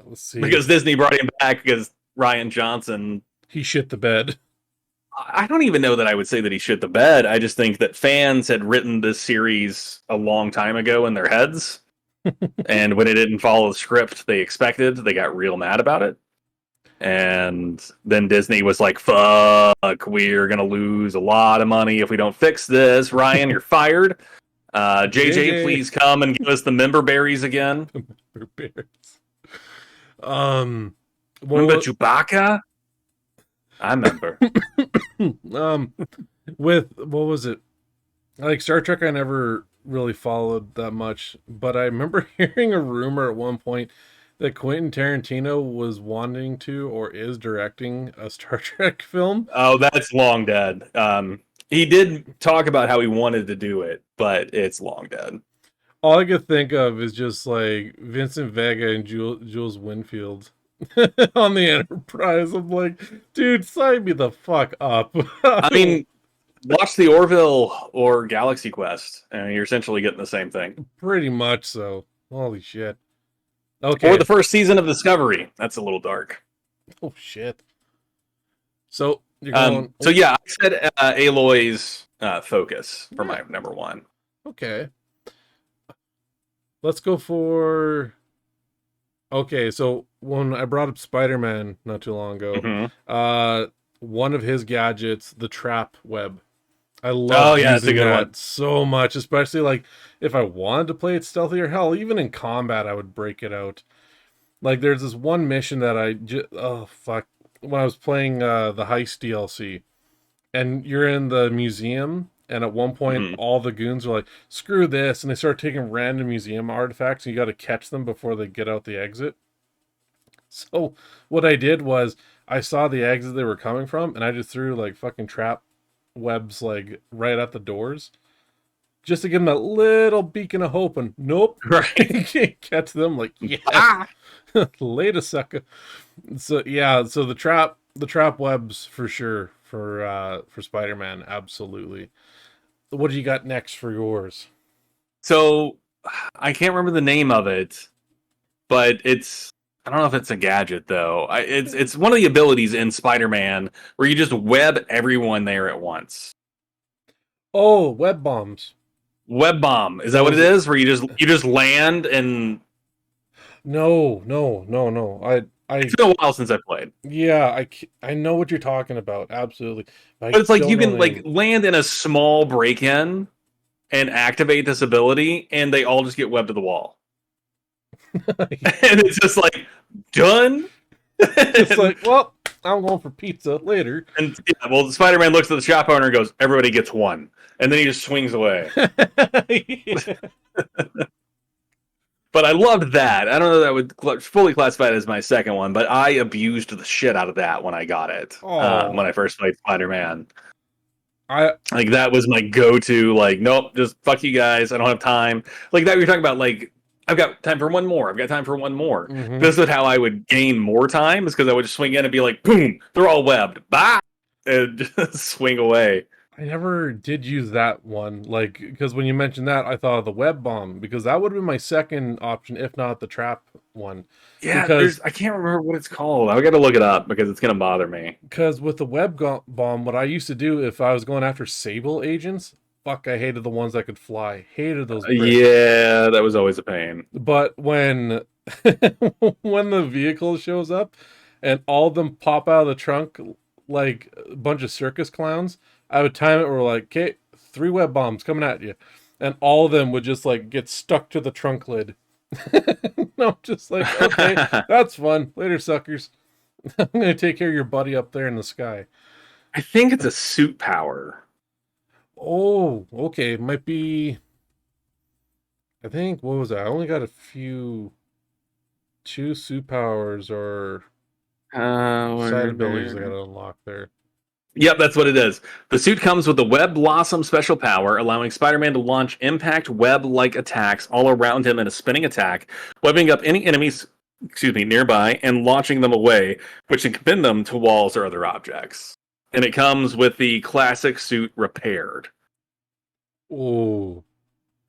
Let's see. Because Disney brought him back because Rian Johnson. He shit the bed. I don't even know that I would say that he shit the bed. I just think that fans had written this series a long time ago in their heads. And when it didn't follow the script they expected, they got real mad about it. And then Disney was like, fuck, we're going to lose a lot of money if we don't fix this. Ryan, you're fired. JJ, please come and give us the member berries again. Member berries. Remember Chewbacca? I remember. With, what was it? Like, Star Trek I never really followed that much, but I remember hearing a rumor at one point that Quentin Tarantino was wanting to or is directing a Star Trek film. Oh, that's long dead. He did talk about how he wanted to do it, but it's long dead. All I could think of is just like Vincent Vega and Jules Winfield on the Enterprise. I'm like, dude, sign me the fuck up. I mean, watch the Orville or Galaxy Quest, and you're essentially getting the same thing. Pretty much so. Holy shit. Okay. Or the first season of Discovery. That's a little dark. Oh shit. So you're going. So yeah, I said Aloy's focus for my number one. Okay. Let's go for. Okay, so when I brought up Spider-Man not too long ago, one of his gadgets, the trap web. I love using that so much, especially like if I wanted to play it stealthy, or hell, even in combat, I would break it out. Like there's this one mission that when I was playing the Heist DLC, and you're in the museum, and at one point all the goons are like, screw this, and they start taking random museum artifacts, and you got to catch them before they get out the exit. So what I did was I saw the exit they were coming from, and I just threw like fucking trap webs like right at the doors just to give them that little beacon of hope, and nope, right. Catch them like, yeah. Later, sucker. So yeah, so the trap webs for sure for Spider-Man, absolutely. What do you got next for yours? So I can't remember the name of it, but I don't know if it's a gadget though. It's one of the abilities in Spider-Man where you just web everyone there at once. Oh, web bombs. Web bomb. Is that what it is? Where you just land and No. It's been a while since I played. Yeah, I know what you're talking about. Absolutely. But it's like you can like land in a small break-in and activate this ability, and they all just get webbed to the wall. And it's just like done. It's like, well, I'm going for pizza later. And yeah, well, Spider-Man looks at the shop owner and goes, "Everybody gets one," and then he just swings away. But I loved that. I don't know that I would fully classify it as my second one, but I abused the shit out of that when I got it. When I first played Spider-Man. Like that was my go-to, like, nope, just fuck you guys, I don't have time. Like that we were talking about, like I've got time for one more. I've got time for one more. Mm-hmm. This is how I would gain more time, is because I would just swing in and be like, boom, they're all webbed. Bye! And just swing away. I never did use that one, like, because when you mentioned that, I thought of the web bomb, because that would have been my second option, if not the trap one. Yeah, Because I can't remember what it's called. I got to look it up because it's going to bother me. with the bomb, what I used to do if I was going after Sable agents, fuck, I hated the ones that could fly. Hated those bricks. Yeah, that was always a pain. But when when the vehicle shows up and all of them pop out of the trunk like a bunch of circus clowns, I would time it where like, okay, 3 web bombs coming at you. And all of them would just like get stuck to the trunk lid. No, just like, okay, that's fun. Later, suckers. I'm gonna take care of your buddy up there in the sky. I think it's a suit power. Oh, okay. Might be. I think, what was that? I only got a few. 2 suit powers or side abilities I gotta unlock there. Yep, that's what it is. The suit comes with the Web Blossom special power, allowing Spider-Man to launch impact web-like attacks all around him in a spinning attack, webbing up any enemies, nearby, and launching them away, which can pin them to walls or other objects. And it comes with the classic suit repaired. Oh,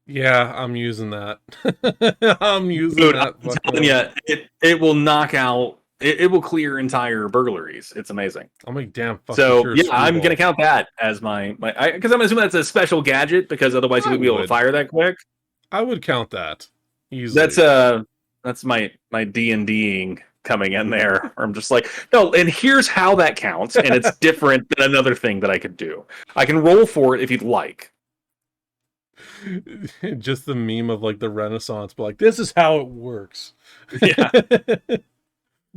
yeah, I'm using that. I'm using Dude, that. I'm telling you, it will knock out. It will clear entire burglaries. It's amazing. I'm like, damn. So sure, yeah, I'm gonna count that as my because I'm assuming that's a special gadget, because otherwise you wouldn't be able to fire that quick. I would count that easily. That's my D&Ding coming in there. Where I'm just like, no, and here's how that counts, and it's different than another thing that I could do. I can roll for it if you'd like. Just the meme of like the Renaissance, but like, this is how it works. Yeah.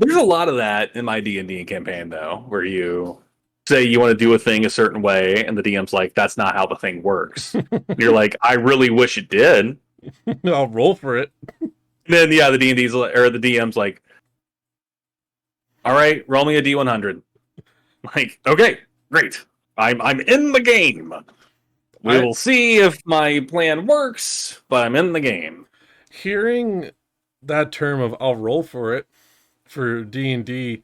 There's a lot of that in my D&D campaign, though, where you say you want to do a thing a certain way, and the DM's like, that's not how the thing works. You're like, I really wish it did. I'll roll for it. And then, yeah, the D&D's or the DM's like, all right, roll me a D100. Like, okay, great. I'm in the game. We will see if my plan works, but I'm in the game. Hearing that term of I'll roll for it for D&D,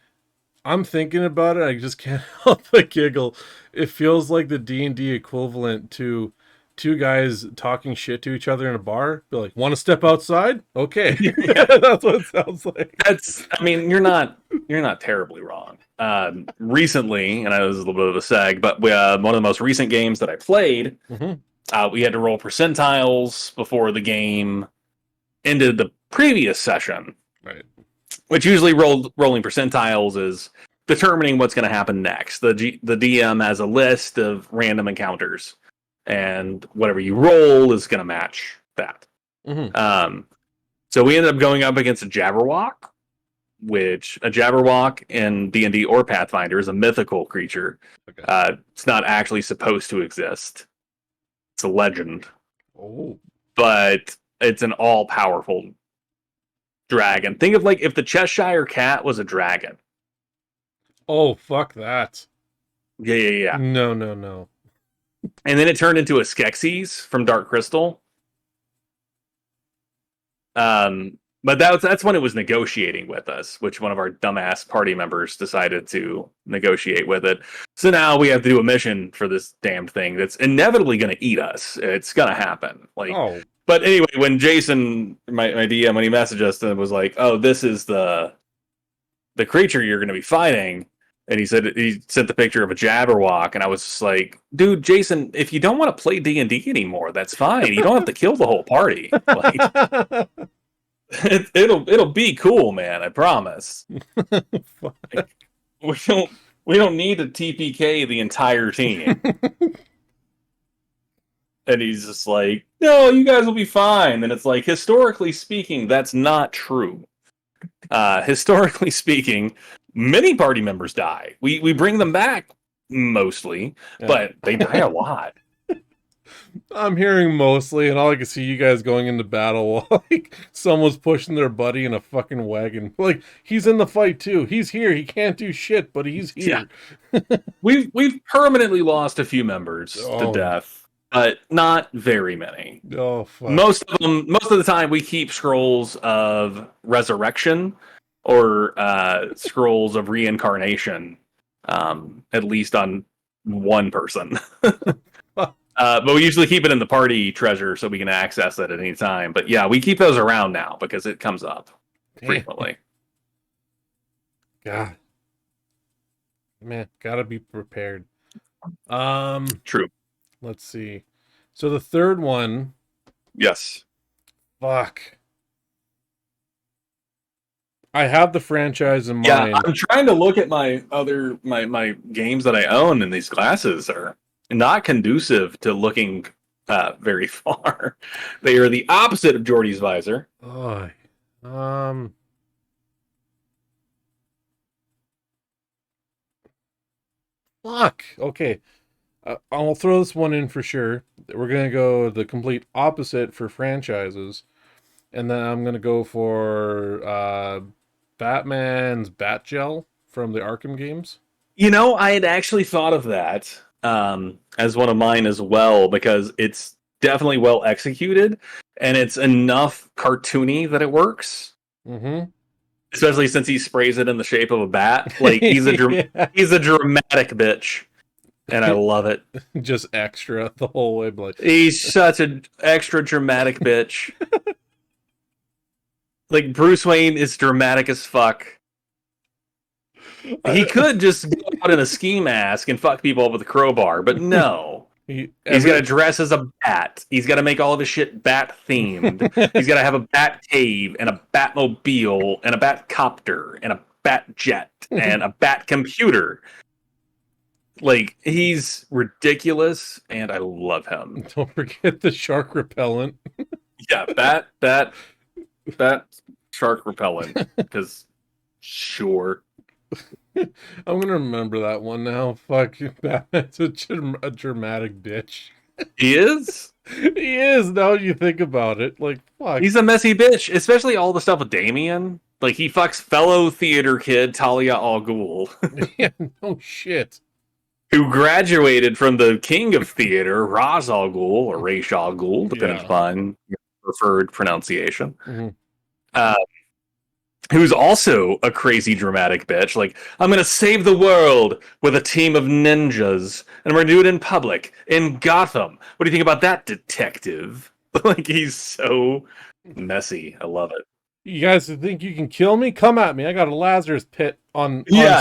I'm thinking about it. I just can't help but giggle. It feels like the D&D equivalent to 2 guys talking shit to each other in a bar. Be like, want to step outside? Okay. Yeah. That's what it sounds like. You're not terribly wrong. Recently, and I was a little bit of a seg, but one of the most recent games that I played, we had to roll percentiles before the game ended the previous session. Right. Which usually rolling percentiles is determining what's going to happen next. The DM has a list of random encounters, and whatever you roll is going to match that. So we ended up going up against a Jabberwock, which a Jabberwock in D&D or Pathfinder is a mythical creature. Okay. It's not actually supposed to exist. It's a legend. Oh. But it's an all-powerful dragon. Think of like if the Cheshire Cat was a dragon. Oh, fuck that. Yeah. No. And then it turned into a Skeksis from Dark Crystal. But that's when it was negotiating with us, which one of our dumbass party members decided to negotiate with it. So now we have to do a mission for this damned thing that's inevitably going to eat us. It's going to happen. But anyway, when Jason, my DM, when he messaged us and was like, "Oh, this is the creature you're going to be fighting," and he sent the picture of a Jabberwock, and I was just like, "Dude, Jason, if you don't want to play D&D anymore, that's fine. You don't have to kill the whole party. Like, it'll be cool, man. I promise. Like, we don't need to TPK the entire team." And he's just like, "No, you guys will be fine." And it's like, historically speaking, that's not true. Historically speaking, many party members die. We bring them back mostly, but they die a lot. I'm hearing mostly, and all I can see you guys going into battle while like someone's pushing their buddy in a fucking wagon. Like, he's in the fight too. He's here. He can't do shit, but he's here. Yeah. We've permanently lost a few members to death. but not very many. Oh fuck. Most of the time, we keep scrolls of resurrection or scrolls of reincarnation, at least on one person. But we usually keep it in the party treasure so we can access it at any time. But yeah, we keep those around now because it comes up frequently. God, man, gotta be prepared. True. Let's see. So the third one, Yes. fuck. I have the franchise in mind. Yeah, I'm trying to look at my other my games that I own, and these glasses are not conducive to looking very far. They are the opposite of Jordy's visor. Oh, fuck. Okay. I'll throw this one in for sure. We're gonna go the complete opposite for franchises, and then I'm gonna go for Batman's Batgel from the Arkham games. You know, I had actually thought of that as one of mine as well because it's definitely well executed and it's enough cartoony that it works. Mm-hmm. Especially since he sprays it in the shape of a bat. Like he's Yeah. he's a dramatic bitch, and I love it. Just extra the whole way, but He's such an extra dramatic bitch. Like Bruce Wayne is dramatic as fuck. He could just go out in a ski mask and fuck people up with a crowbar, but no. He's got to dress as a bat. He's got to make all of his shit bat themed. He's got to have a bat cave and a Batmobile and a bat copter and a bat jet and a bat computer. Like, he's ridiculous and I love him. Don't forget the shark repellent. Yeah, bat shark repellent. Because, sure. I'm gonna remember that one now. Fuck, Batman's a dramatic bitch. He is? He is, now you think about it. Like, fuck. He's a messy bitch, especially all the stuff with Damien. Like, he fucks fellow theater kid Talia al Ghul. Yeah, no shit. Who graduated from the king of theater, Ra's al Ghul, or Ra's al Ghul, depending upon your preferred pronunciation. Mm-hmm. Who's also a crazy dramatic bitch. Like, I'm going to save the world with a team of ninjas, and we're going to do it in public, in Gotham. What do you think about that, detective? Like, he's so messy. I love it. You guys think you can kill me? Come at me. I got a Lazarus pit on Yeah.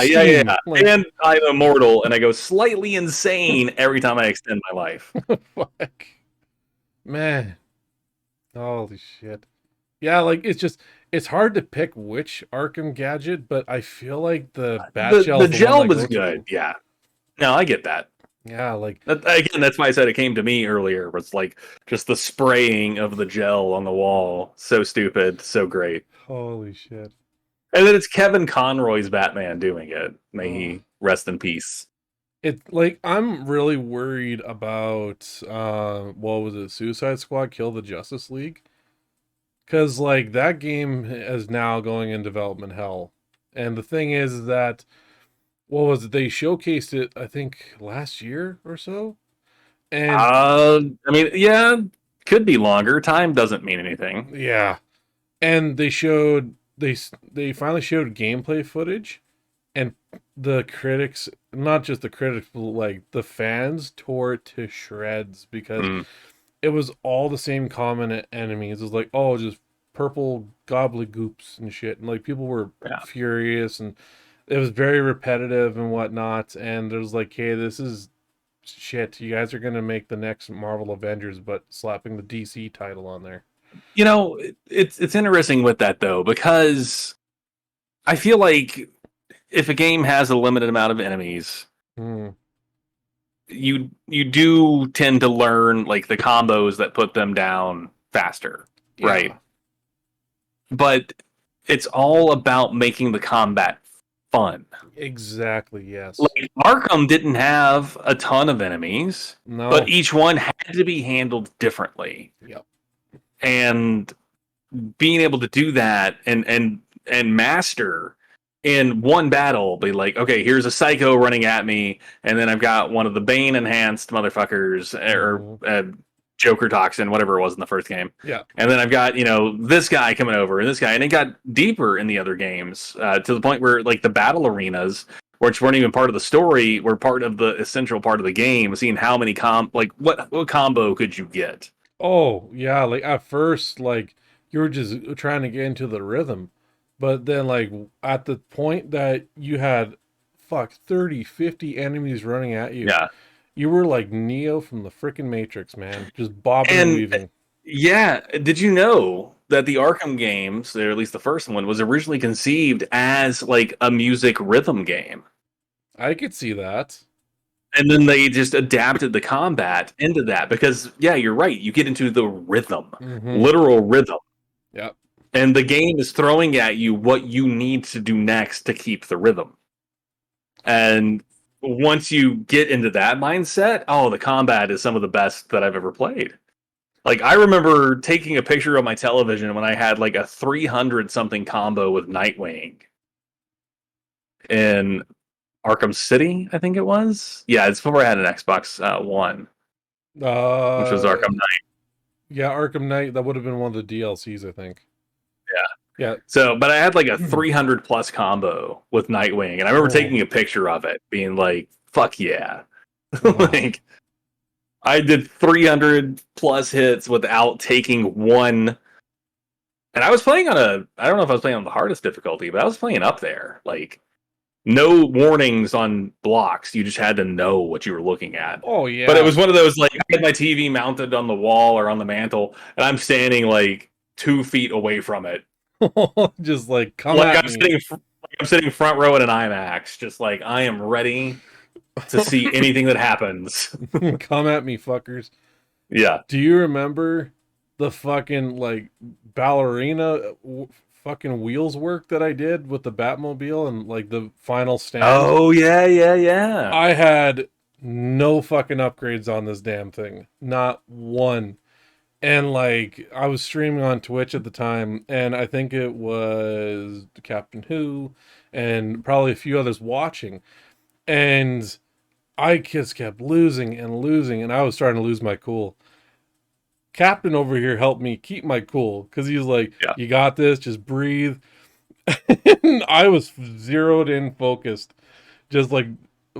Like, and I'm immortal, and I go slightly insane every time I extend my life. fuck. Man. Holy shit. Yeah, like, it's hard to pick which Arkham gadget, but I feel like the bat gel. The gel was good. Yeah. No, I get that. Yeah, like again, that's why I said it came to me earlier. Was like just the spraying of the gel on the wall. So stupid, so great. Holy shit! And then it's Kevin Conroy's Batman doing it. May he rest in peace. It like I'm really worried about what was it? Suicide Squad Kill the Justice League. Because, like, that game is now going in development hell. And the thing is that, what was it? They showcased it, I think, last year or so? And I mean, yeah, could be longer. Time doesn't mean anything. yeah. And they finally showed gameplay footage. And the critics, not just the critics, but, like, the fans tore it to shreds because it was all the same common enemies. It was like, oh, just purple gobbledygoops and shit. And like people were furious and it was very repetitive and whatnot. And it was like, hey, this is shit. You guys are going to make the next Marvel Avengers, but slapping the DC title on there. You know, it's interesting with that though, because I feel like if a game has a limited amount of enemies, you do tend to learn like the combos that put them down faster, right? But it's all about making the combat fun. Exactly, yes. Like Arkham didn't have a ton of enemies, but each one had to be handled differently. Yep. And being able to do that and master in one battle be like, okay, here's a psycho running at me, and then I've got one of the Bane enhanced motherfuckers or Joker toxin, whatever it was in the first game. Yeah. And then I've got, this guy coming over and this guy, and it got deeper in the other games to the point where like the battle arenas, which weren't even part of the story, were part of the essential part of the game. Seeing how many what combo could you get? Oh, yeah, like at first, like you were just trying to get into the rhythm. But then like at the point that you had 30, 50 enemies running at you, Yeah, you were like Neo from the freaking Matrix, man. Just bobbing and and weaving. yeah, did you know that the Arkham games, or at least the first one, was originally conceived as like a music rhythm game? I could see that. And then they just adapted the combat into that because, yeah, you're right. You get into the rhythm, Mm-hmm. literal rhythm. Yep. And the game is throwing at you what you need to do next to keep the rhythm. And once you get into that mindset, oh, the combat is some of the best that I've ever played. Like, I remember taking a picture of my television when I had like a 300 something combo with Nightwing in Arkham City, I think it was. Yeah, it's before I had an Xbox One, which was Uh, Arkham Knight. yeah, Arkham Knight, that would have been one of the DLCs, I think. Yeah. Yeah. So, but I had like a 300 plus combo with Nightwing, and I remember Oh, taking a picture of it, being like, "Fuck yeah!" wow. Like I did 300 plus hits without taking one. And I was playing on I don't know if I was playing on the hardest difficulty, but I was playing up there. Like no warnings on blocks. You just had to know what you were looking at. Oh, But it yeah. was one of those like I had my TV mounted on the wall or on the mantle, and I'm standing like 2 feet away from it. Just like, come Like at me. I'm sitting front row in an IMAX, just like I am ready to see anything that happens. Come at me, fuckers. Yeah. Do you remember the fucking like ballerina fucking wheels work that I did with the Batmobile and like the final stand? Oh yeah, yeah, yeah. I had no fucking upgrades on this damn thing. Not one. And like I was streaming on Twitch at the time, and I think it was Captain Who and probably a few others watching. And I just kept losing and losing, and I was starting to lose my cool. Captain over here helped me keep my cool because he's like, Yeah. "You got this, just breathe." And I was zeroed in, focused, just like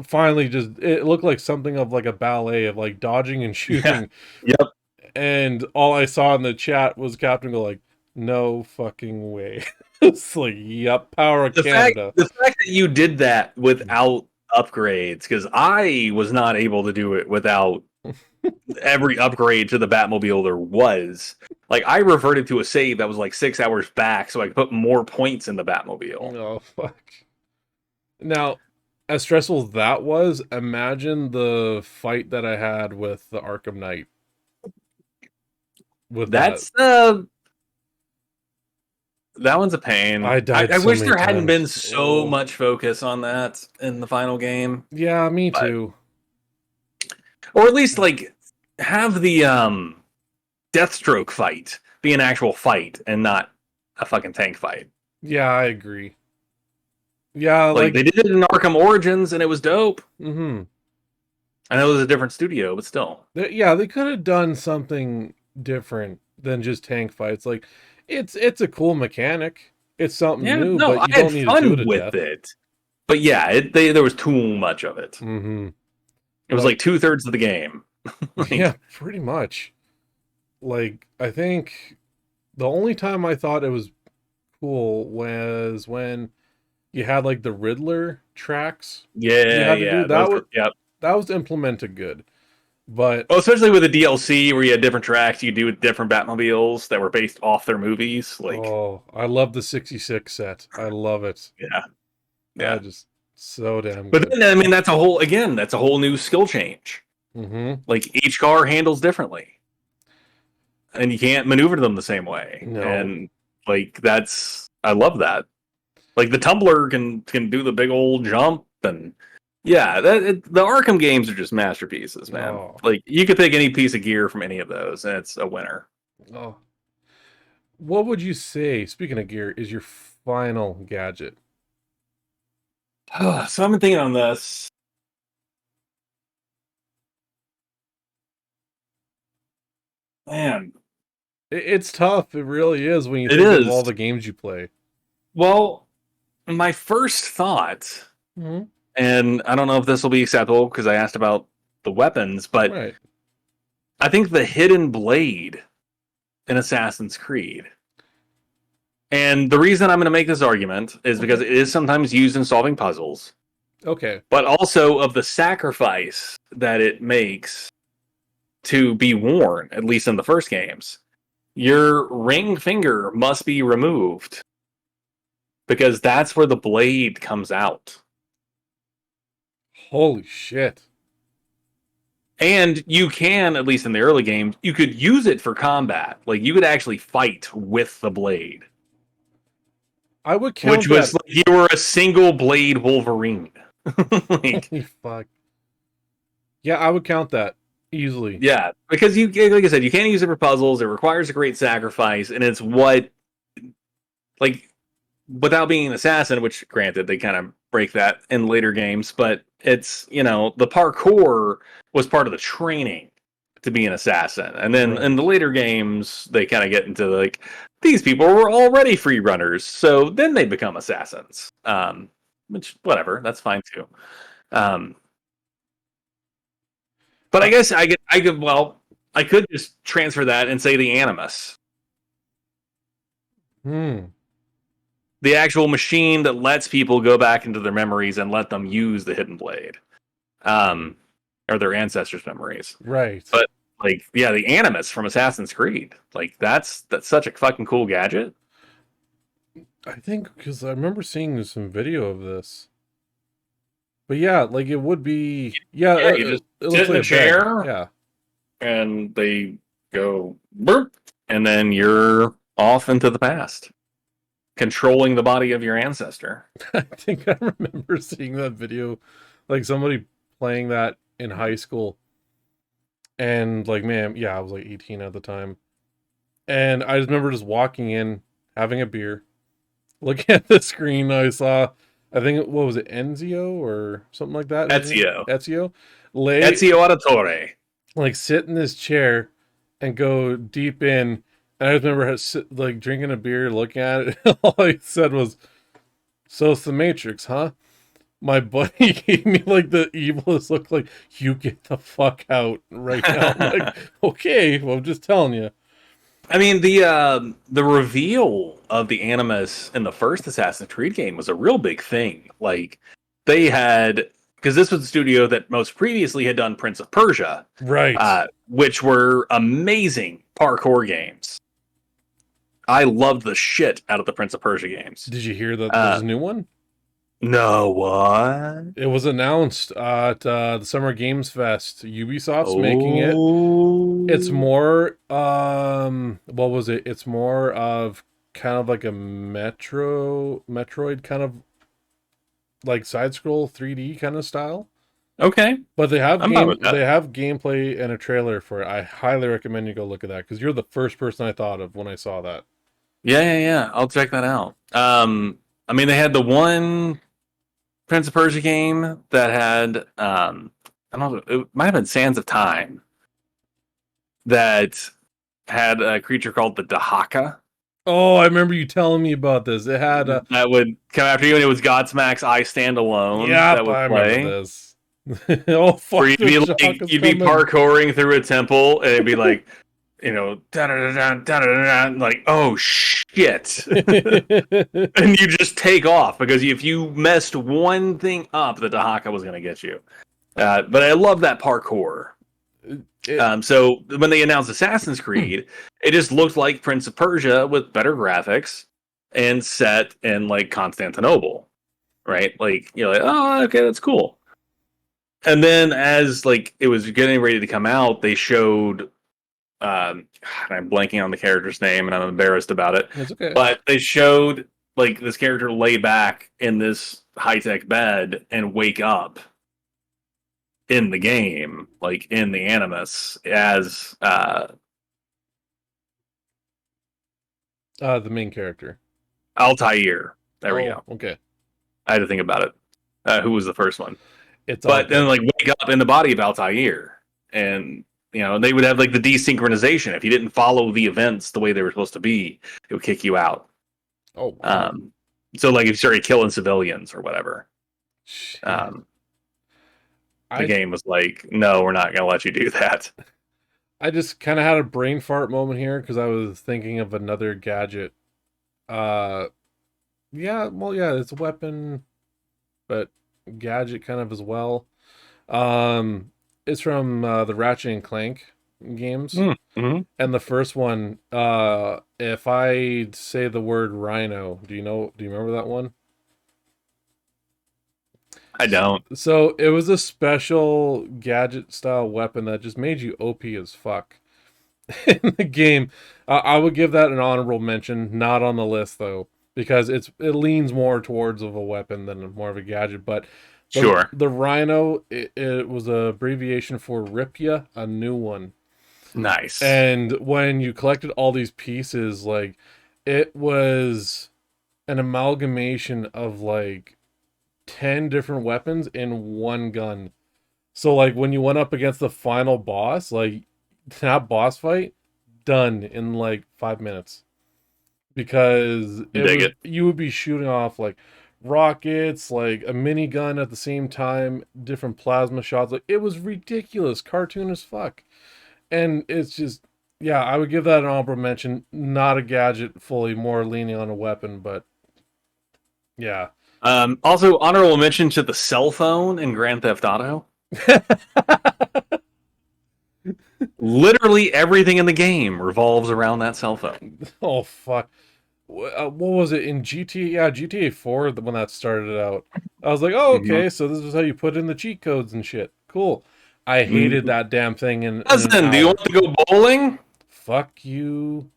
finally, just it looked like something of like a ballet of like dodging and Yeah. shooting. Yep. And all I saw in the chat was Captain go like, "No fucking way." It's like, "Yep, power of Canada." The fact that you did that without upgrades, because I was not able to do it without every upgrade to the Batmobile there was. Like I reverted to a save that was like 6 hours back, so I could put more points in the Batmobile. Oh fuck. Now, as stressful as that was, imagine the fight that I had with the Arkham Knight with that. That's that one's a pain. I died I so wish many there hadn't been times. so Oh. much focus on that in the final game, Yeah, me but too. or at least like have the Deathstroke fight be an actual fight and not a fucking tank fight. Yeah, I agree. Yeah, Like like they did it in Arkham Origins and it was dope. mm-hmm. I know it was a different studio, but still. Yeah, they could have done something different than just tank fights. Like it's a cool mechanic. It's something Yeah, new, no, but I you had don't need to do it fun to with death. it. But yeah, there was too much of it. Mm-hmm. It was like 2/3 of the game. Yeah, Like, pretty much. Like I think the only time I thought it was cool was when you had like the Riddler tracks you yeah, had to do. yeah, those were yeah. That was implemented good. But Well, especially with the DLC where you had different tracks you could do with different Batmobiles that were based off their movies. Like, oh, I love the 66 set. I love it. yeah, I yeah. just so damn But good. then, I mean, that's a whole new skill change. Mm-hmm. Like each car handles differently, and you can't maneuver them the same way. No. And like I love that. Like the tumbler can do the big old jump, and yeah, the Arkham games are just masterpieces, man. Oh. Like you could take any piece of gear from any of those, and it's a winner. Oh. What would you say, speaking of gear, is your final gadget? So I've been thinking on this. Man, It's tough. It really is when you it think of is. all the games you play. Well, my first thought, Mm-hmm. and I don't know if this will be acceptable because I asked about the weapons, but Right. I think the hidden blade in Assassin's Creed. And the reason I'm going to make this argument is because Okay. it is sometimes used in solving puzzles, Okay. but also of the sacrifice that it makes to be worn, at least in the first games. Your ring finger must be removed because that's where the blade comes out. Holy shit. And you can, at least in the early games, you could use it for combat. Like you could actually fight with the blade, I would count which was that. like you were a single blade Wolverine. Like, Holy fuck. Yeah, I would count that easily. yeah, because you, like I said, you can't use it for puzzles. It requires a great sacrifice, and it's what, like, without being an assassin, which granted they kind of break that in later games, but it's, the parkour was part of the training to be an assassin. And then Right. in the later games, they kind of get into like these people were already free runners, so then they become assassins. Which whatever, that's fine too. Um, but I guess I could just transfer that and say the animus, Hmm. the actual machine that lets people go back into their memories and let them use the hidden blade, um, or their ancestors' memories. Right. But like, yeah, the animus from Assassin's Creed, like that's such a fucking cool gadget. I think because I remember seeing some video of this. But yeah, like it would be. Yeah, Yeah, you just it sit looks in like a a bed. chair Yeah. and they go burp, and then you're off into the past, controlling the body of your ancestor. I think I remember seeing that video, like somebody playing that in high school. And like, man, yeah, I was like 18 at the time. And I just remember just walking in, having a beer, looking at the screen. I saw, I think, what was it, Enzio or something like that? His name? Ezio, Ezio. Lay, Ezio Auditore. like, sit in this chair and go deep in. And I just remember like drinking a beer, looking at it. All I said was, "So it's the Matrix, huh?" My buddy gave me like the evilest look, like, "You get the fuck out right now." I'm like, "Okay, well, I'm just telling you." I mean, the reveal of the Animus in the first Assassin's Creed game was a real big thing. Like they had, because this was the studio that most previously had done Prince of Persia, Right. which were amazing parkour games. I loved the shit out of the Prince of Persia games. Did you hear that there's Uh, a new one? no, what? It was announced at the Summer Games Fest. Ubisoft's making it. It's Oh, more what was it? It's more of kind of like a Metroid kind of like side scroll 3D kind of style. okay. But I'm fine with that. they have gameplay and a trailer for it. I highly recommend you go look at that because you're the first person I thought of when I saw that. Yeah, yeah, yeah. I'll check that out. I mean, they had the one Prince of Persia game that had I don't know, it might have been Sands of Time that had a creature called the Dahaka Oh, I remember you telling me about this. It had a that would come after you, and it was Godsmack's I Stand Alone that yep, would I remember play. this. Oh Where fuck, the shock is you'd be coming. parkouring through a temple, and it'd be like, like, oh shit. And you just take off because if you messed one thing up, the Dahaka was going to get you. But I love that parkour. It, So when they announced Assassin's Creed, it just looked like Prince of Persia with better graphics and set in like Constantinople, right? Like you're like, oh, okay, that's cool. And then as like it was getting ready to come out, they showed. I'm blanking on the character's name, and I'm embarrassed about it. it's okay. But they showed like this character lay back in this high tech bed and wake up in the game, like in the Animus, as The main character. Altair. There we Oh, go. okay. I had to think about it. Who was the first one? It's all But then good. like wake up in the body of Altair, and they would have like the desynchronization. If you didn't follow the events the way they were supposed to be, it would kick you out. Oh wow. So like if you started killing civilians or whatever, Shit. um, the I game was like, no, we're not going to let you do that. I just kind of had a brain fart moment here because I was thinking of another gadget. Uh, yeah, well, yeah, it's a weapon, but gadget kind of as well. Um, it's from the Ratchet and Clank games, Mm-hmm. and the first one. If I say the word rhino, do you know? Do you remember that one? I don't. So it was a special gadget style weapon that just made you OP as fuck in the game. I would give that an honorable mention, not on the list though, because it leans more towards of a weapon than more of a gadget. But Sure. the Rhino, it was a abbreviation for Rip Ya, a new one. Nice. And when you collected all these pieces, like it was an amalgamation of like 10 different weapons in one gun. So like when you went up against the final boss, like that boss fight done in like 5 minutes because it Dig was it. you would be shooting off like rockets, like a minigun at the same time, different plasma shots. Like it was ridiculous, cartoon as fuck, and it's just yeah, I would give that an honorable mention. Not a gadget fully, more leaning on a weapon, but yeah. Also, honorable mention to the cell phone in Grand Theft Auto. Literally everything in the game revolves around that cell phone. Oh fuck. What was it in GTA? Yeah, GTA 4 when that started out. I was like, oh, Mm-hmm. okay, so this is how you put in the cheat codes and shit. Cool. I hated that damn thing in an Cousin, do you hour. want to go bowling? Fuck you.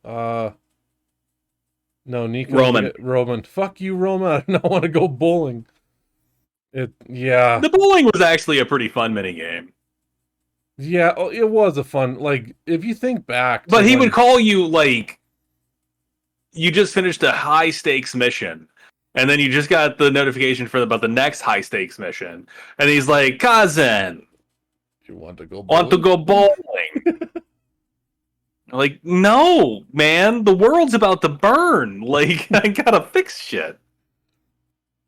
No, Nico, Roman. Roman. Fuck you, Roman. I don't want to go bowling. Yeah. The bowling was actually a pretty fun mini game. Yeah, oh, it was a fun, like, if you think back to But he would when, call you like you just finished a high stakes mission, and then you just got the notification for about the next high stakes mission, and he's like, "Cousin, you want to go want to bowling? go bowling?" Like, no, man, the world's about to burn. Like, I gotta fix shit.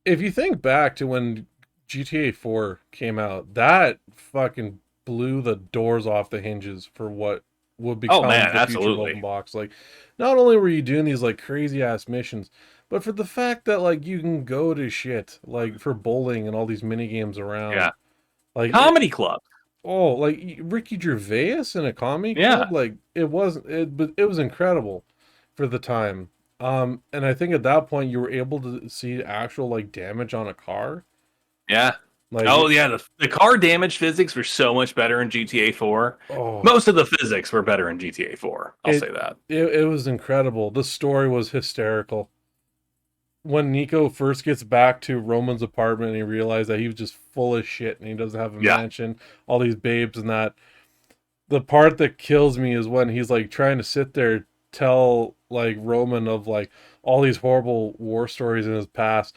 If you think back to when GTA 4 came out, that fucking blew the doors off the hinges for what would Oh become man, the future of open absolutely. box. Like, not only were you doing these like crazy ass missions, but for the fact that like you can go to shit like for bowling and all these mini games Yeah, around, like comedy club. oh, like Ricky Gervais in a comedy Yeah, club, like it wasn't it, but it was incredible for the time. And I think at that point you were able to see actual like damage on a car. yeah. Oh Like, yeah, the car damage physics were so much better in GTA 4. oh, Most of the physics were better in GTA 4. I'll it say that. it was incredible. The story was hysterical. When Nico first gets back to Roman's apartment and he realized that he was just full of shit and he doesn't have a Yeah, mansion, all these babes and that. The part that kills me is when he's like trying to sit there tell like Roman of like all these horrible war stories in his past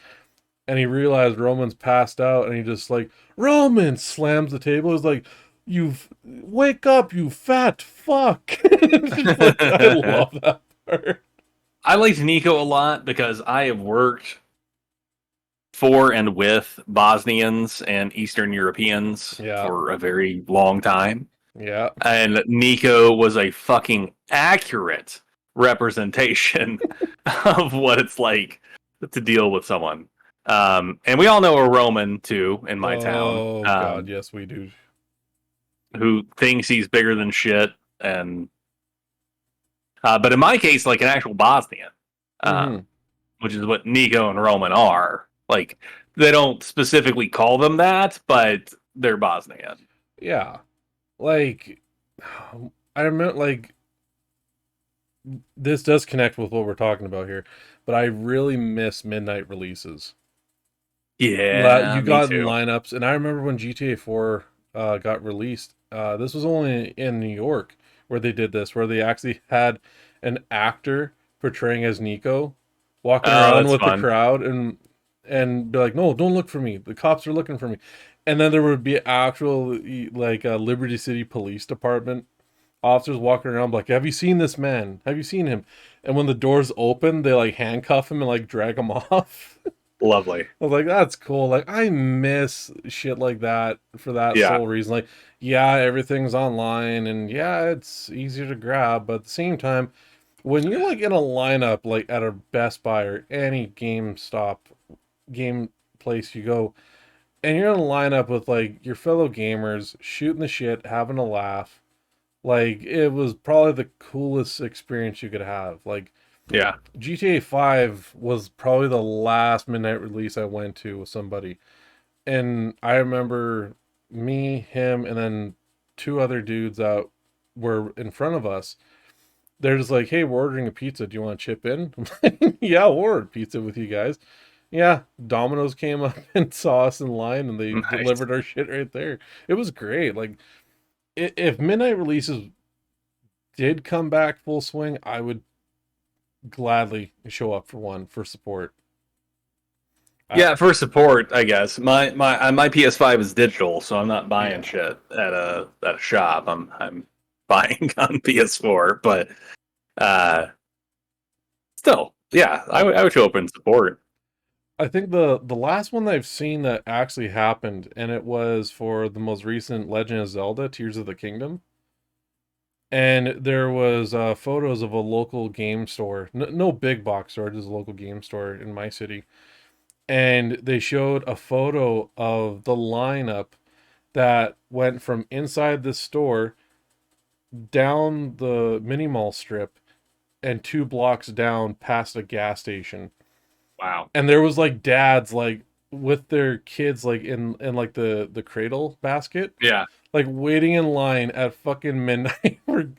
and he realized Roman's passed out and he just like Roman slams the table. He's like, "You wake up, you fat fuck." Like, I love that part. I liked Nico a lot because I have worked for and with Bosnians and Eastern Europeans Yeah, for a very long time. yeah. And Nico was a fucking accurate representation of what it's like to deal with someone. And we all know a Roman too in my town, Oh God, yes we do. who thinks he's bigger than shit. And but in my case, like an actual Bosnian, Hmm. which is what Nico and Roman are. Like they don't specifically call them that, but they're Bosnian. Yeah, like I remember like this does connect with what we're talking about here, but I really miss midnight releases. Yeah, You me got in too. lineups, and I remember when GTA 4 got released. This was only in New York where they did this, where they actually had an actor portraying as Nico walking Oh, around that's with the fun. crowd, and and be like, no, don't look for me. The cops are looking for me. And then there would be actual like Liberty City Police Department officers walking around like, have you seen this man? Have you seen him? And when the doors open, they like handcuff him and like drag him off. Lovely. I was like, that's cool. Like, I miss shit like that for that Yeah. sole reason. Like, yeah, everything's online and yeah, it's easier to grab, but at the same time, when you're like in a lineup, like at a Best Buy or any GameStop game place you go, and you're in a lineup with like your fellow gamers, shooting the shit, having a laugh, like it was probably the coolest experience you could have. Like, Yeah. GTA 5 was probably the last midnight release I went to with somebody. And I remember me, him, and then two other dudes that were in front of us. They're just like, hey, we're ordering a pizza. Do you want to chip in? I'm like, yeah, we'll order pizza with you guys. Yeah, Domino's came up and saw us in line and they Nice. delivered our shit right there. It was great. Like, if midnight releases did come back full swing, I would gladly show up for one for support. Yeah, for support, I guess. My PS5 is digital, so I'm not buying Yeah. shit at a shop. I'm buying on PS4, but uh, still, yeah, I would show up and support. I think the last one that I've seen that actually happened, and it was for the most recent Legend of Zelda: Tears of the Kingdom. And there was photos of a local game store, no big box store, just a local game store in my city. And they showed a photo of the lineup that went from inside the store down the mini mall strip and 2 blocks down past a gas station. Wow. And there was like dads like with their kids like in like the cradle basket, Yeah. like waiting in line at fucking midnight for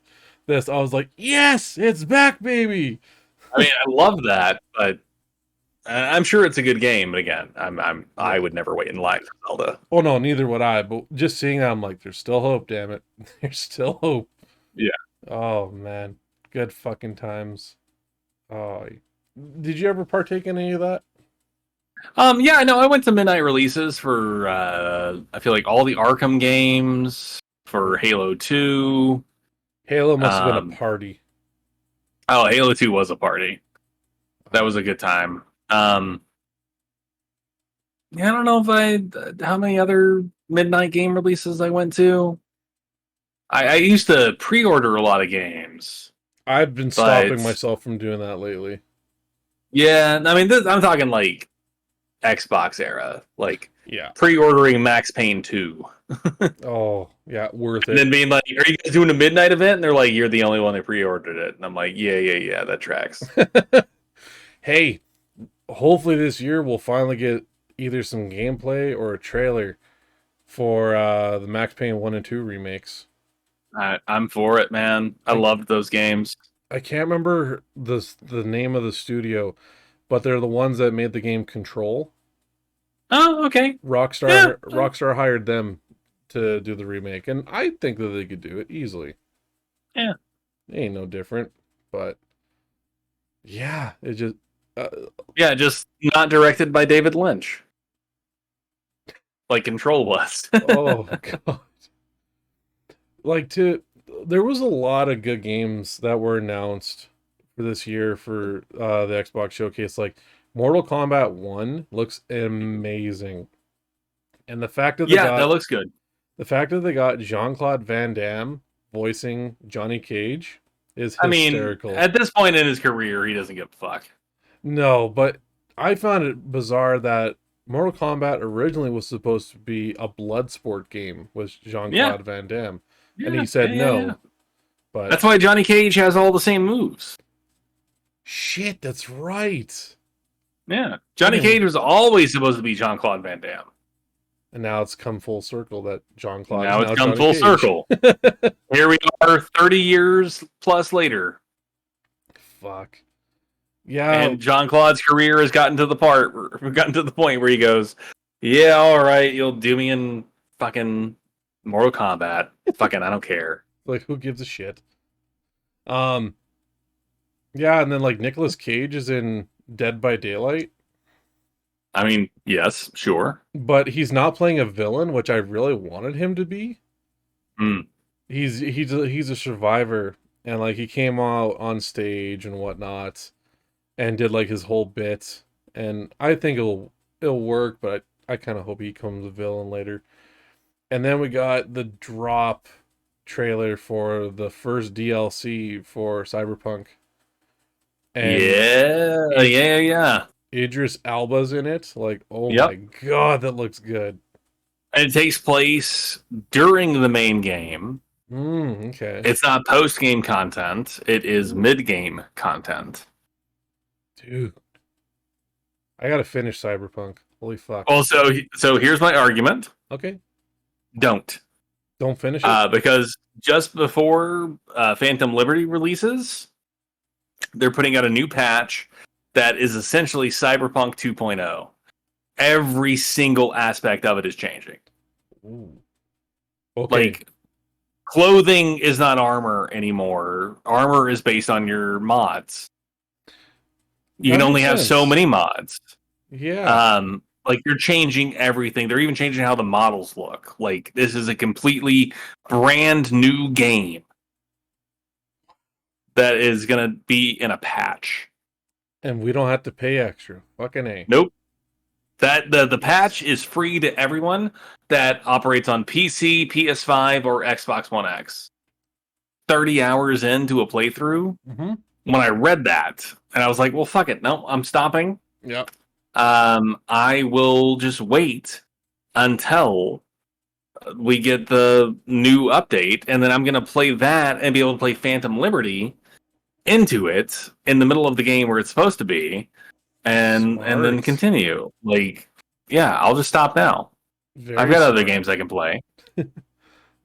this. I was like, yes, it's back, baby. I mean, I love that, but I'm sure it's a good game. But again, I Yeah. would never wait in line for Zelda. Oh no, neither would I. But just seeing that, I'm like, there's still hope. Damn it, there's still hope. Yeah. Oh man, good fucking times. Oh, did you ever partake in any of that? Yeah, I know. I went to midnight releases for I feel like all the Arkham games, for Halo 2. Halo must have been a Um, party. oh, Halo 2 was a party. That was a good time. Yeah, I don't know if how many other midnight game releases I went to. I used to pre-order a lot of games, I've been stopping but myself from doing that lately. yeah, I mean, I'm talking like Xbox era, like Yeah. pre-ordering Max Payne 2, Oh, yeah, worth and it. then being like, "Are you guys doing a midnight event?" And they're like, "You're the only one that pre-ordered it," and I'm like, "Yeah, yeah, yeah, that tracks." Hey, hopefully this year we'll finally get either some gameplay or a trailer for the Max Payne 1 and 2 remakes. I'm for it, man. I I loved those games. I can't remember the name of the studio, but they're the ones that made the game Control. Oh, okay. Yeah, Rockstar hired them to do the remake, and I think that they could do it easily. yeah, It ain't no different, but yeah, it just uh, yeah. Just not directed by David Lynch, like Control was. oh god. Like to There was a lot of good games that were announced for this year for the Xbox showcase. Like Mortal Kombat 1 looks amazing. And Yeah, that looks good. the fact that they got Jean-Claude Van Damme voicing Johnny Cage is I mean, hysterical. at this point in his career, he doesn't give a fuck. No, but I found it bizarre that Mortal Kombat originally was supposed to be a blood sport game with Yeah, Jean-Claude Van Damme. And yeah, he yeah, said yeah, yeah. no, but That's why Johnny Cage has all the same moves. shit, that's right. Yeah, Johnny Damn. Cage was always supposed to be Jean-Claude Van Damme. And now it's come full circle that Jean-Claude is Now it's now come Johnny full Cage. circle. Here we are, 30 years plus later, Fuck. Yeah, and Jean-Claude's career has gotten to the point where he goes, "Yeah, all right, you'll do me in fucking Mortal Kombat. Fucking, I don't care." like who gives a shit? Um, yeah, and then like Nicolas Cage is in Dead by Daylight. I mean, yes, sure. But he's not playing a villain, which I really wanted him to be. Mm. He's a survivor, and like he came out on stage and whatnot, and did like his whole bit, and I think it'll work, but I kind of hope he becomes a villain later. And then we got the drop trailer for the first DLC for Cyberpunk, and Yeah, Id- yeah, yeah. Idris Elba's in it. Like, oh my Yep. god, that looks good. And it takes place during the main game. Okay. It's not post game content, it is mid game content. Dude, I gotta finish Cyberpunk. Holy fuck. Also, so here's my argument: Okay, don't, don't finish it. because just before Phantom Liberty releases, they're putting out a new patch that is essentially Cyberpunk 2.0. Every single aspect of it is changing. Ooh. Okay. Like, clothing is not armor anymore. Armor is based on your mods. You That can only makes have so sense. many mods. Yeah. Like, you're changing everything. They're even changing how the models look. Like, this is a completely brand new game that is going to be in a patch. And we don't have to pay extra. Fucking A. Nope. That the patch is free to everyone that operates on PC, PS5, or Xbox One X. 30 hours into a playthrough, Mm-hmm. when I read that, and I was like, well, fuck it. No, I'm stopping. Yep. I will just wait until we get the new update, and then I'm going to play that and be able to play Phantom Liberty into it in the middle of the game where it's supposed to be, and then Smart. continue. Like, yeah, I'll just stop now. I've Very got other smart. games I can play.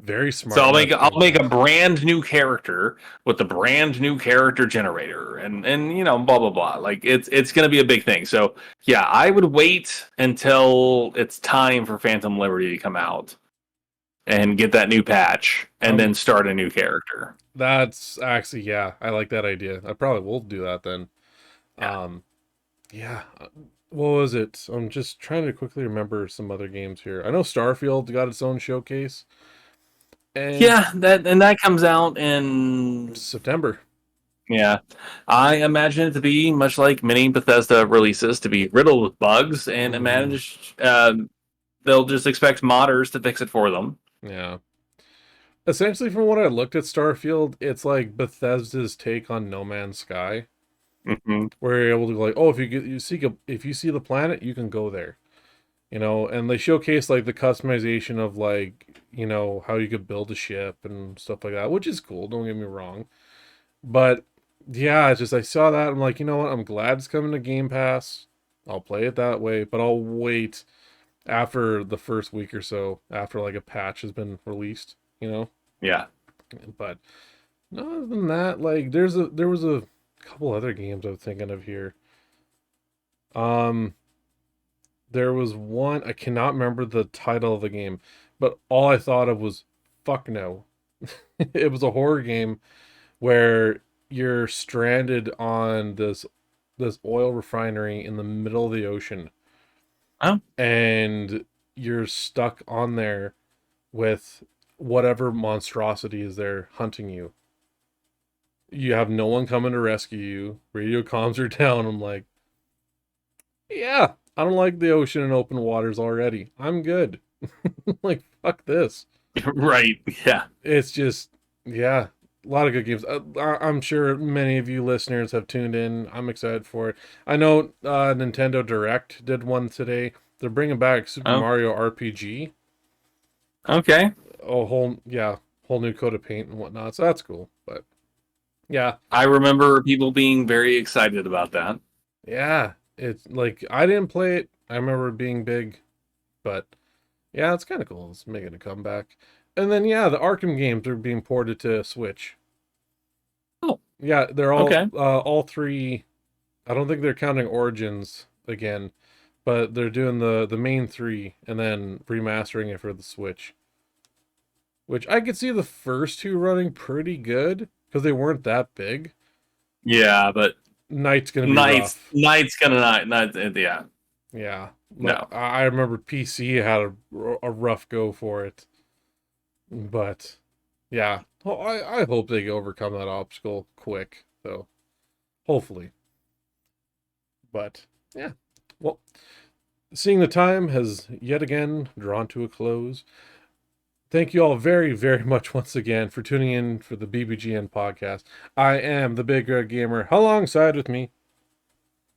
Very So smart I'll not make to I'll Game make a Pass. brand new character with the brand new character generator, and you know, blah blah blah. Like, it's gonna be a big thing. So yeah, I would wait until it's time for Phantom Liberty to come out and get that new patch, and then start a new character. That's actually, yeah, I like that idea. I probably will do that then. Yeah, Um, yeah. What was it? I'm just trying to quickly remember some other games here. I know Starfield got its own showcase, and yeah, that comes out in, September. yeah. I imagine it to be much like many Bethesda releases, to be riddled with bugs, and Mm, they'll just expect modders to fix it for them. yeah. Essentially, from what I looked at Starfield, it's like Bethesda's take on No Man's Sky, Hmm. where you're able to go like, oh, if you see the planet, you can go there, you know. And they showcase like the customization of like, you know, how you could build a ship and stuff like that, which is cool. Don't get me wrong, but yeah, it's just I saw that, I'm like, you know what? I'm glad it's coming to Game Pass. I'll play it that way, but I'll wait after the first week or so, after like a patch has been released, you know. Yeah. But no, other than that, like there was a couple other games I was thinking of here. Um, there was one I cannot remember the title of the game, but all I thought of was fuck no. It was a horror game where you're stranded on this oil refinery in the middle of the ocean, Oh, and you're stuck on there with whatever monstrosity is there hunting you. You have no one coming to rescue you. Radio comms are down. I'm like, yeah, I don't like the ocean and open waters already. I'm good. Like, fuck this. right. Yeah. It's just, yeah, a lot of good games. I'm sure many of you listeners have tuned in. I'm excited for it. I know Nintendo Direct did one today. They're bringing back Super Oh, Mario RPG. okay. A whole, yeah, whole new coat of paint and whatnot. So that's cool. But yeah, I remember people being very excited about that. yeah, it's like I didn't play it. I remember it being big, but yeah, it's kind of cool. It's making a comeback. And then yeah, the Arkham games are being ported to Switch. Oh, Yeah, they're okay. all three. I don't think they're counting Origins again, but they're doing the main three and then remastering it for the Switch. Which I could see the first two running pretty good because they weren't that big. Yeah, but Night's gonna be rough. Knight's gonna not, yeah. Yeah. No. I remember PC had a rough go for it. But yeah, well, I hope they overcome that obstacle quick, though. Hopefully. But yeah, well, seeing the time has yet again drawn to a close. Thank you all very, very much once again for tuning in for the BPGN podcast. I am the Big Red Gamer. Alongside with me.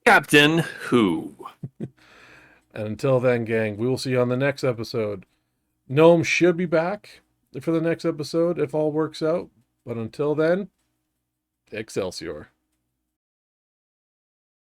Captain Who. And until then, gang, we will see you on the next episode. Gnome should be back for the next episode if all works out. But until then, Excelsior.